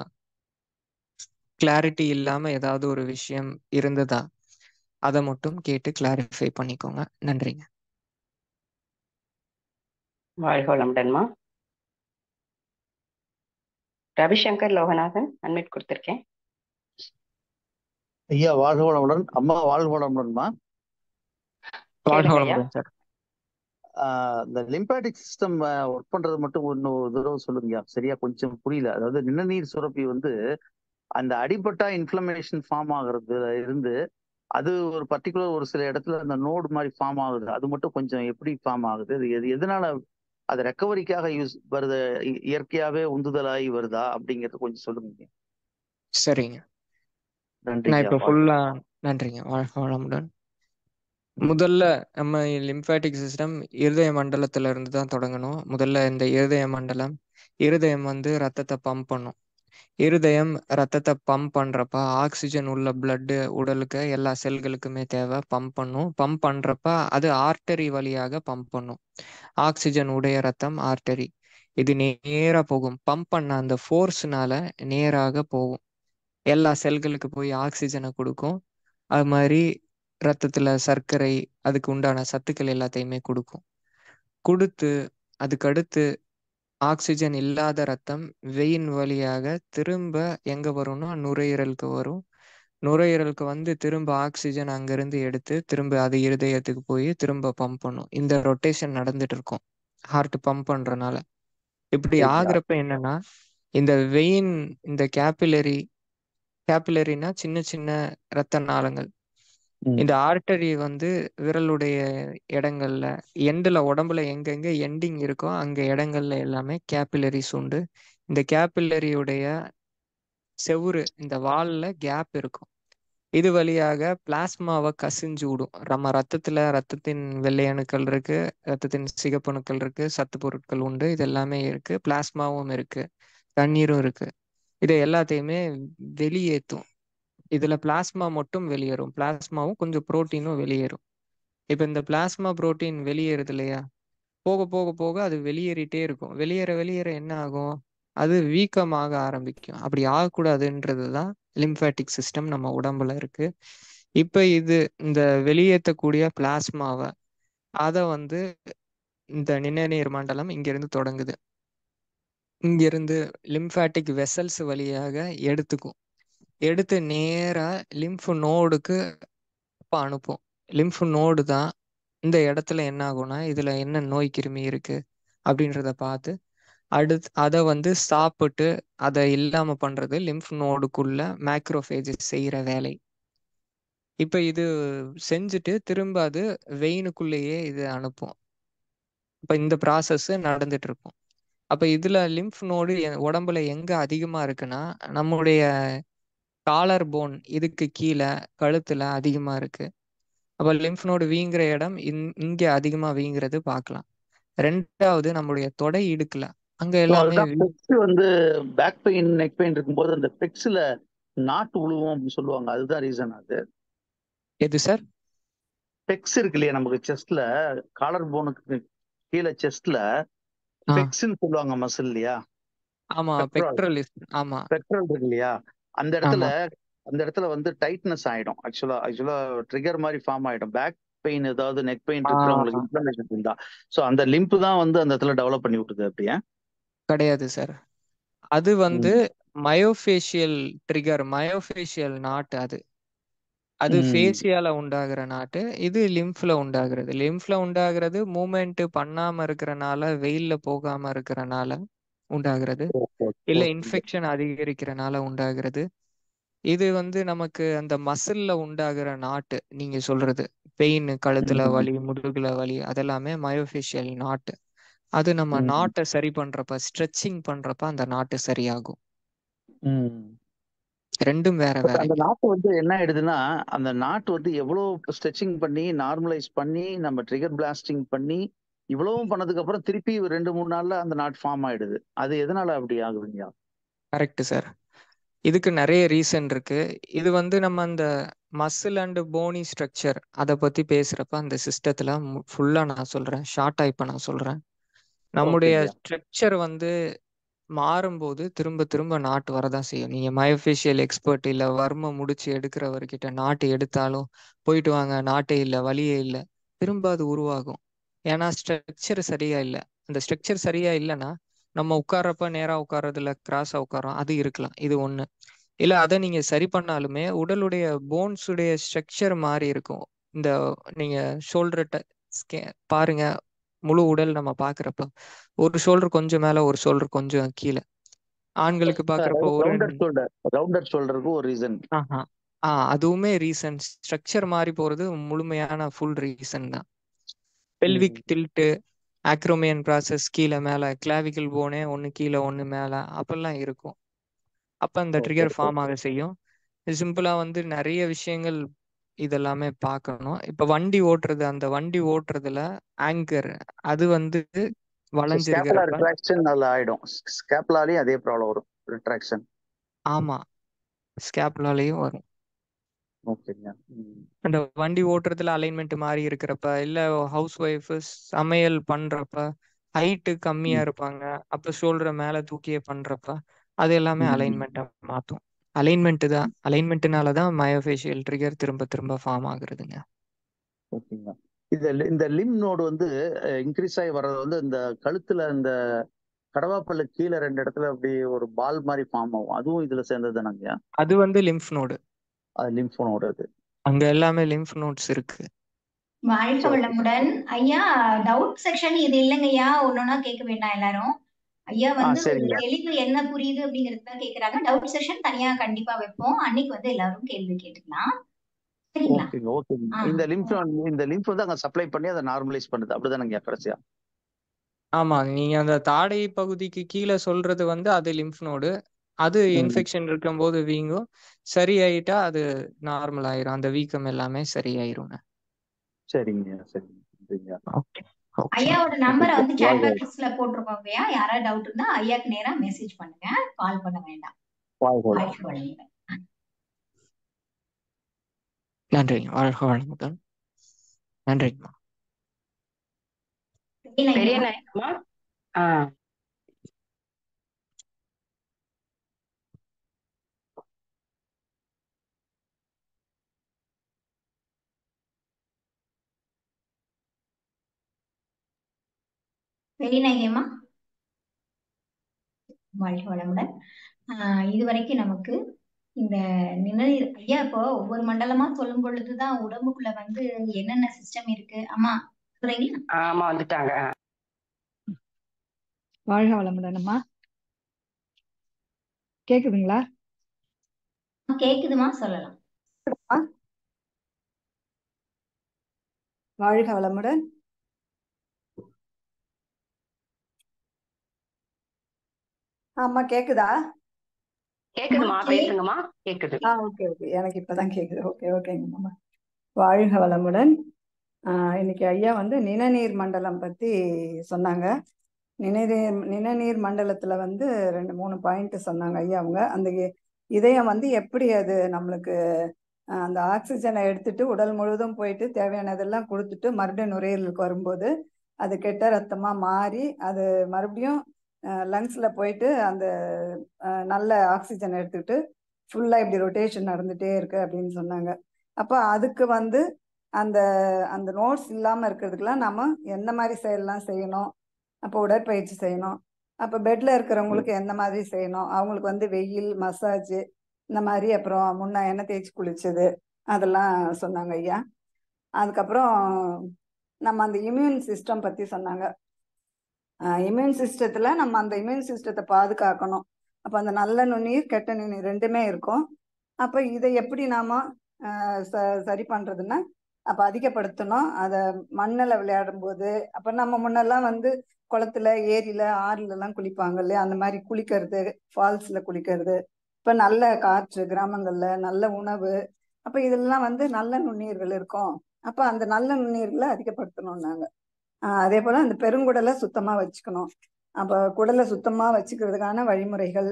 S2: கிளாரிட்டி இல்லாம ஏதாவது ஒரு விஷயம் இருந்ததா அதை மட்டும் கேட்டு கிளாரிஃபை பண்ணிக்கோங்க. நன்றிங்க.
S3: வாழ்க வளமுடன்மா. ரவிசங்கர் லோகநாதன் அன்மிட் கொடுத்திருக்கேன்.
S4: ஐயா வாழ்க வளமுடன். அம்மா வாழ்க வளமுடன்மா.
S2: வாழ்க
S3: கேளுங்க ஐயா.
S2: வளமுடன் சார்.
S4: இந்த லிம்பாட்டிக் சிஸ்டம் ஒர்க் பண்றது மட்டும் இன்னொரு தடவை சொல்லுங்கய்யா. சரியா கொஞ்சம் புரியல. அதாவது நிணநீர் சுரப்பி வந்து அந்த அடிபட்டா இன்ஃப்ளமேஷன் ஃபார்ம் ஆகுறதுல இருந்து அது ஒரு பர்டிகுலர் ஒரு சில இடத்துல அந்த நோடு மாதிரி ஃபார்ம் ஆகுது. அது மட்டும் கொஞ்சம் எப்படி ஃபார்ம் ஆகுது, எதனால அது ரெக்கவரிக்காக யூஸ் வருது, இயற்கையாவே உந்துதலாகி வருதா அப்படிங்கறது கொஞ்சம் சொல்லுங்க.
S2: சரிங்க, நான்
S4: நன்றிங்கய்யா.
S2: இப்ப ஃபுல்லா நன்றிங்க. வாழ்க வளமுடன். முதல்ல நம்ம லிம்பாட்டிக் சிஸ்டம் இருதய மண்டலத்துல இருந்து தான் தொடங்கணும். முதல்ல இந்த இருதயம் வந்து ரத்தத்தை பம்ப் பண்ணும். இருதயம் ரத்தத்தை பம்ப் பண்றப்ப ஆக்சிஜன் உள்ள பிளட் உடலுக்கு எல்லா செல்களுக்குமே தேவை. பம்ப் பண்றப்ப அது ஆர்டரி வழியாக பம்ப் பண்ணும். ஆக்சிஜன் உடைய ரத்தம் ஆர்டரி. இது நேரா போகும். பம்ப் பண்ண அந்த ஃபோர்ஸ்னால நேராக போகும். எல்லா செல்களுக்கு போய் ஆக்சிஜனை கொடுக்கும். அது மாதிரி ரத்தத்துல சர்க்கரை, அதுக்கு உண்டான சத்துக்கள் எல்லாத்தையுமே கொடுக்கும். கொடுத்து அதுக்கடுத்து ஆக்சிஜன் இல்லாத ரத்தம் வெயின் வழியாக திரும்ப எங்க வரும்னா நுரையீரலுக்கு வரும். நுரையீரலுக்கு வந்து திரும்ப ஆக்சிஜன் அங்கிருந்து எடுத்து திரும்ப அது இருதயத்துக்கு போய் திரும்ப பம்ப் பண்ணும். இந்த ரொட்டேஷன் நடந்துட்டு இருக்கும் ஹார்ட் பம்ப் பண்றனால. இப்படி ஆகுறப்ப என்னன்னா இந்த வெயின், இந்த கேபிலரினா சின்ன சின்ன இரத்த நாளங்கள், இந்த ஆர்டரி வந்து விரலுடைய இடங்கள்ல எண்டுல உடம்புல எங்கெங்க எண்டிங் இருக்கோ அங்க இடங்கள்ல எல்லாமே கேபிலரிஸ் உண்டு. இந்த கேபிலரியுடைய செவுரு, இந்த வால்ல கேப் இருக்கும். இது வழியாக பிளாஸ்மாவை கசிஞ்சு விடும். நம்ம ரத்தத்தின் வெள்ளை அணுக்கள் இருக்கு, ரத்தத்தின் சிகப்பணுக்கள் இருக்கு, சத்து பொருட்கள் உண்டு. இது எல்லாமே இருக்கு. பிளாஸ்மாவும் இருக்கு, தண்ணீரும் இருக்கு. இதை எல்லாத்தையுமே வெளியேற்றும். இதுல பிளாஸ்மா மட்டும் வெளியேறும். பிளாஸ்மாவும் கொஞ்சம் புரோட்டீனும் வெளியேறும். இப்ப இந்த பிளாஸ்மா புரோட்டீன் வெளியேறுது இல்லையா, போக போக போக அது வெளியேறிட்டே இருக்கும். வெளியேற என்ன ஆகும், அது வீக்கமாக ஆரம்பிக்கும். அப்படி ஆகக்கூடாதுன்றதுதான் லிம்பாட்டிக் சிஸ்டம் நம்ம உடம்புல இருக்கு. இப்ப இந்த வெளியேற்றக்கூடிய பிளாஸ்மாவை அதை வந்து இந்த நிணநீர் மண்டலம் இங்கிருந்து தொடங்குது. இங்கிருந்து லிம்பாட்டிக் வெசல்ஸ் வழியாக எடுத்துக்கும். எடுத்து நேரா லிம்ஃப் நோடுக்கு அனுப்பும். லிம்ஃப் நோடு தான் இந்த இடத்துல என்ன ஆகும்னா இதுல என்ன நோய் கிருமி இருக்கு அப்படின்றத பார்த்து அதை வந்து சாப்பிட்டு அதை இல்லாம பண்றது லிம்ஃப் நோடுக்குள்ள மேக்ரோஃபேஜஸ் செய்யற வேலை. இப்ப இது செஞ்சுட்டு திரும்ப அது வெயினுக்குள்ளேயே இது அனுப்பும். இப்ப இந்த ப்ராசஸ் நடந்துட்டு இருக்கும். அப்ப இதுல லிம்ஃப் நோடு உடம்புல எங்க அதிகமா இருக்குன்னா நம்முடைய காலர் போன் இதுக்கு கீழே கழுத்துல அதிகமா இருக்கு. அப்ப லிம்ஃப் நோடு வீங்குற இடம் இங்க அதிகமா வீங்குறது பார்க்கலாம். ரெண்டாவது நம்முடைய தொடை இடுக்குல அங்க எல்லாமே
S4: வந்து பேக் பெயின், நெக் பெயின் இருக்கும்போது அந்த பெக்ஸ்ல நாட்டு உழுவும் அப்படின்னு சொல்லுவாங்க. அதுதான் ரீசன். அது
S2: எது சார்?
S4: பெக்ஸ் இருக்கு இல்லையா நமக்கு செஸ்ட்ல, காலர் போனுக்கு கீழே செஸ்ட்ல பெக்ஸ்ன்னு சொல்லுவாங்க மசில் இல்லையா.
S2: ஆமா, பெக்ட்ரலிஸ். ஆமா,
S4: பெக்ட்ரல் இருக்கு இல்லையா, அந்த இடத்துல வந்து டைட்னஸ் ஆயிடும். ஆக்சுவலா ட்ரிகர் மாதிரி ஃபார்ம் ஆயிடும். பேக் பெயின், ஏதாவது நெக் பெயின் இருக்கிறவங்களுக்கு இன்ஃப்ளமேஷன் இருந்தா சோ அந்த லிம்ப் தான் வந்து அந்த இடத்துல டெவலப் பண்ணி விட்டுது. அப்படியே
S2: கிடையாது சார். அது வந்து மயோஃபேஷியல் ட்ரிகர், மயோஃபேஷியல் நாட். அது ஃபேசியால உண்டாகிற நாட்டு. இது லிம்ஃப்ல உண்டாகிறது. லிம்ஃப்ல உண்டாகிறது மூமெண்ட் பண்ணாம இருக்கிறனால, வெயில்ல போகாம இருக்கிறனால உண்டாகிறது, இல்ல இன்ஃபெக்ஷன் அதிகரிக்கிறனால உண்டாகிறது. இது வந்து நமக்கு அந்த மசில்ல உண்டாகிற நாட்டு. நீங்க சொல்றது பெயின், கழுத்துல வலி, முதுகுல வலி, அதெல்லாமே மயோஃபேஷியல் நாட்டு. அது நம்ம நாட்டை சரி பண்றப்ப, ஸ்ட்ரெச்சிங் பண்றப்ப அந்த நாட்டு சரியாகும். ரெண்டும் வேற வேற.
S4: அந்த நாட்டு வந்து என்ன ஆயிடுதுன்னா, அந்த நாட்டு வந்து எவ்வளவு ஸ்ட்ரெச்சிங் பண்ணி நார்மலைஸ் பண்ணி நம்ம ட்ரிகர் பிளாஸ்டிங் பண்ணி இவ்வளவும் பண்ணதுக்கு அப்புறம் திருப்பி 2-3 நாள்ல அந்த நாட் ஃபார்ம் ஆயிடுது. அது எதனால அப்படி ஆகுதுங்க?
S2: Correct sir. இதுக்கு நிறைய ரீசன் இருக்கு. இது வந்து நம்ம அந்த மசில் அண்ட் போனி ஸ்ட்ரக்சர் அதை பத்தி பேசுறப்ப அந்த சிஸ்டத்துல ஃபுல்லா நான் சொல்றேன். ஷார்ட்டா இப்ப நான் சொல்றேன். நம்முடைய ஸ்ட்ரக்சர் வந்து மாறும்போது திரும்ப திரும்ப நாட்டு வரதான் செய்யும். நீங்க மயோஃபேஷியல் எக்ஸ்பர்ட் இல்ல வர்ம முடிச்சு எடுக்கிறவர்கிட்ட நாட்டு எடுத்தாலும் போயிட்டு வாங்க, நாட்டே இல்லை, வலியே இல்லை, திரும்ப அது உருவாகும். ஏன்னா ஸ்ட்ரக்சர் சரியா இல்லை. அந்த ஸ்ட்ரக்சர் சரியா இல்லைன்னா நம்ம உட்கார்றப்ப நேரா உட்கார்றதுல கிராஸா உட்காரோம், அது இருக்கலாம். இது ஒண்ணு. இல்ல அத நீங்க சரி பண்ணாலுமே உடலுடைய போன்ஸ் உடைய ஸ்ட்ரக்சர் மாறி இருக்கும். இந்த நீங்க ஷோல்டர் பாருங்க, முழு உடல் நம்ம பாக்குறப்ப ஒரு ஷோல்டர் கொஞ்சம் மேல, ஒரு ஷோல்டர் கொஞ்சம் கீழ. ஆண்களுக்கு பாக்குறப்ப ஒரு
S4: ரவுண்டர் ஷோல்டருக்கு ஒரு ரீசன்.
S2: ஆஹா. அதுவுமே ரீசன். ஸ்ட்ரக்சர் மாறி போறது முழுமையான ஃபுல் ரீசன் தான். பெல்விக் டில்ட், ஆக்ரோமியன் ப்ராசஸ் கீழ மேல, கிளாவிக்கல் போனே ஒண்ணு கீழ ஒண்ணு மேல அப்பெல்லாம் இருக்கும். அப்ப அந்த ட்ரிகர் ஃபார்ம் ஆக செய்யும். சிம்பிளா வந்து நிறைய விஷயங்கள் இதெல்லாமே பார்க்கணும். இப்ப வண்டி ஓட்டுறது, அந்த வண்டி ஓட்டுறதுல ஆங்கர் அது வந்து வளைஞ்சிருக்கிறப்ப
S4: ரிட்ராக்ஷன் அதுல ஆயிடும். ஸ்கேப்புலாலயும் அதே ப்ராப்ளம் வரும், ரிட்ராக்ஷன்.
S2: ஆமா, ஸ்கேப்புலாலையும் வரும்.
S4: ஓகேங்க.
S2: அந்த வண்டி ஓட்டுறதுல அலைன்மெண்ட் மாறி இருக்கிறப்ப, இல்ல ஹவுஸ் ஒய்ஃப் சமையல் பண்றப்ப ஹைட்டு கம்மியா இருப்பாங்க, அப்ப ஷோல்டரை மேல தூக்கியே பண்றப்ப அது எல்லாமே அலைன்மெண்ட்டை மாற்றும். அலைன்மெண்ட் தான், அலைன்மெண்ட்னால தான் மயோஃபேஷியல் ட்ரிகர் திரும்ப திரும்ப ஃபார்ம் ஆகுறதுங்க.
S4: ஓகேங்க. இந்த லிம் நோடு வந்து இன்க்ரீஸ் ஆகி வர்றது வந்து இந்த கழுத்துல இந்த கடவாப்பல்ல கீழே 2 இடத்துல அப்படி ஒரு பால் மாதிரி ஃபார்ம் ஆகும், அதுவும் இதுல சேர்ந்தது தானங்க?
S2: அது வந்து லிம்ஃப் நோடு.
S4: அது லிம்ஃப் நோடு. அது
S2: அங்க எல்லாமே லிம்ஃப் நோட்ஸ் இருக்கு.
S5: வாழ்க வளமுடன் ஐயா. டவுட் செக்ஷன் இது இல்லைங்க ஐயா, ஒன்னொன்னா கேட்க வேண்டாம் எல்லாரும். ஐயா வந்து தெளிவு என்ன புரியுது அப்படிங்கிறது தான் கேக்குறாங்க. டவுட் செக்ஷன் தனியா கண்டிப்பா வைப்போம், அன்னைக்கு வந்து எல்லாரும் கேள்வி கேட்டுக்கலாம். சரிங்களா?
S4: இந்த லிம்ஃப் வந்து அங்க சப்ளை பண்ணி அதை நார்மலைஸ் பண்ணுது, அப்படிதானங்க கடைசியா?
S2: ஆமா, நீங்க அந்த தாடை பகுதிக்கு கீழே சொல்றது வந்து அது லிம்ஃப் நோடு. அது இன்ஃபெக்ஷன் இருக்கும்போது வீங்கும், சரியாயிட்டா அது நார்மல் ஆயிரும், அந்த வீக்கம் எல்லாமே சரியாயிருங்க.
S4: சரிங்க, சரிங்க.
S2: ஓகே.
S5: ஐயாவோட நம்பரை வந்து சாட் பாக்ஸ்ல போட்டிருக்கோங்க ஐயா. யாராவது டவுட் இருந்தா ஐயாக்கு நேரா மெசேஜ் பண்ணுங்க, கால் பண்ண வேண்டாம். வாழ்க வளமுடன்.
S2: நன்றிங்க. வாழ்க வளமுடன். நன்றிங்கம்மா.
S3: பெரிய நாயகம்மா.
S5: பெரிய நாயகம்மா, வாழ்க வளமுடன். இதுவரைக்கும் நமக்கு இந்த நிணநீர் ஐயா இப்போ ஒவ்வொரு மண்டலமா சொல்லும் பொழுதுதான் உடம்புக்குள்ள வந்து என்னென்ன சிஸ்டம் இருக்கு. அம்மா சொல்றீங்களா?
S3: ஆமா, வந்துட்டாங்க.
S1: வாழ்க வளமுடன் அம்மா. கேக்குதுங்களா?
S5: கேக்குதுமா, சொல்லலாம்.
S1: வாழ்க வளமுடன். ஆமா, கேக்குதா?
S3: கேக்குதுமா, பேசுங்கம்மா. கேக்குது.
S1: ஓகே ஓகே, எனக்கு இப்பதான் கேக்குது. ஓகே ஓகேங்கம்மா. வாழ்க வளமுடன். இன்னைக்கு ஐயா வந்து நிணநீர் மண்டலம் பத்தி சொன்னாங்க. நிணநீர் மண்டலத்துல வந்து 2-3 பாயிண்ட் சொன்னாங்க ஐயா. அவங்க அந்த இதயம் வந்து எப்படி அது நம்மளுக்கு அந்த ஆக்சிஜனை எடுத்துட்டு உடல் முழுவதும் போயிட்டு தேவையானதெல்லாம் கொடுத்துட்டு மறுபடியும் நுரையீரலுக்கு வரும்போது அது கெட்ட ரத்தமா மாறி அது மறுபடியும் லங்ஸ்ல போயிட்டு அந்த நல்ல ஆக்சிஜன் எடுத்துக்கிட்டு ஃபுல்லா இப்படி ரொட்டேஷன் நடந்துட்டே இருக்கு அப்படின்னு சொன்னாங்க. அப்போ அதுக்கு வந்து அந்த அந்த நோட்ஸ் இல்லாம இருக்கிறதுக்கெல்லாம் நம்ம எந்த மாதிரி செயல்லாம் செய்யணும்? அப்போ உடற்பயிற்சி செய்யணும். அப்போ பெட்ல இருக்கிறவங்களுக்கு எந்த மாதிரி செய்யணும்? அவங்களுக்கு வந்து வெயில், மசாஜ் இந்த மாதிரி, அப்புறம் முன்ன எண்ணெய் தேய்ச்சி குளிச்சது அதெல்லாம் சொன்னாங்க ஐயா. அதுக்கப்புறம் நம்ம அந்த இம்யூன் சிஸ்டம் பத்தி சொன்னாங்க. இம்யூன் சிஸ்டத்துல நம்ம அந்த இம்யூன் சிஸ்டத்தை பாதுகாக்கணும். அப்போ அந்த நல்ல நுண்ணுயிர், கெட்ட நுண்ணுயிர் ரெண்டுமே இருக்கும். அப்போ இதை எப்படி நாம சரி பண்றதுன்னா, அப்போ அதிகப்படுத்தணும். அதை மண்ணில் விளையாடும் போது, அப்போ நம்ம முன்னெல்லாம் வந்து குளத்துல, ஏரியில, ஆறுல எல்லாம் குளிப்பாங்க இல்லையா, அந்த மாதிரி குளிக்கிறது, ஃபால்ஸ்ல குளிக்கிறது. இப்போ நல்ல காற்று, கிராமங்கள்ல நல்ல உணவு, அப்போ இதெல்லாம் வந்து நல்ல நுண்ணுயிர்கள் இருக்கும். அப்போ அந்த நல்ல நுண்ணுயிர்களை அதிகப்படுத்தணும் நாங்க. அதே போல அந்த பெருங்குடலை சுத்தமா வச்சுக்கணும். அப்போ குடலை சுத்தமா வச்சுக்கிறதுக்கான வழிமுறைகள்,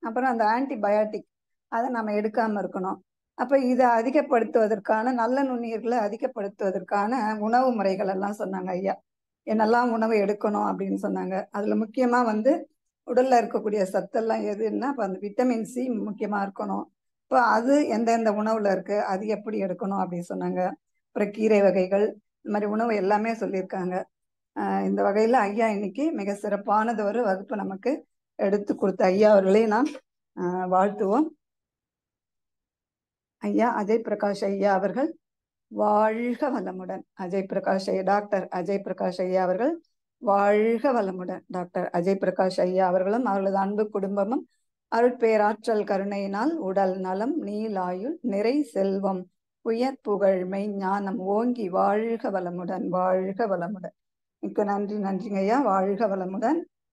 S1: அப்புறம் அந்த ஆன்டிபயாட்டிக் அதை நம்ம எடுக்காம இருக்கணும். அப்ப இதை அதிகப்படுத்துவதற்கான நல்ல நுண்ணுயிர்களை அதிகப்படுத்துவதற்கான உணவு முறைகள் எல்லாம் சொன்னாங்க ஐயா. என்னெல்லாம் உணவு எடுக்கணும் அப்படின்னு சொன்னாங்க. அதுல முக்கியமா வந்து உடல்ல இருக்கக்கூடிய சத்தெல்லாம் எதுன்னா இப்போ அந்த விட்டமின் சி முக்கியமா இருக்கணும். இப்போ அது எந்தெந்த உணவுல இருக்கு, அது எப்படி எடுக்கணும் அப்படின்னு சொன்னாங்க. அப்புறம் கீரை வகைகள், இந்த மாதிரி உணவு எல்லாமே சொல்லியிருக்காங்க. இந்த வகையில ஐயா இன்னைக்கு மிக சிறப்பானது ஒரு வகுப்பு நமக்கு எடுத்து கொடுத்த ஐயா அவர்களே நாம் வாழ்த்துவோம். ஐயா அஜய் பிரகாஷ் ஐயா அவர்கள் வாழ்க வளமுடன். அஜய் பிரகாஷ் ஐயா, டாக்டர் அஜய் பிரகாஷ் ஐயா அவர்கள் வாழ்க வளமுடன். டாக்டர் அஜய் பிரகாஷ் ஐயா அவர்களும் அவர்களது அன்பு குடும்பமும் அருட்பேராற்றல் கருணையினால் உடல் நலம், நீலாயுள், நிறை செல்வம், உயர் புகழ், மெய் ஞானம் ஓங்கி வாழ்க வளமுடன், வாழ்க வளமுடன். மிக்க நன்றி. நன்றிங்க ஐயா. வாழ்க வளமுடன்.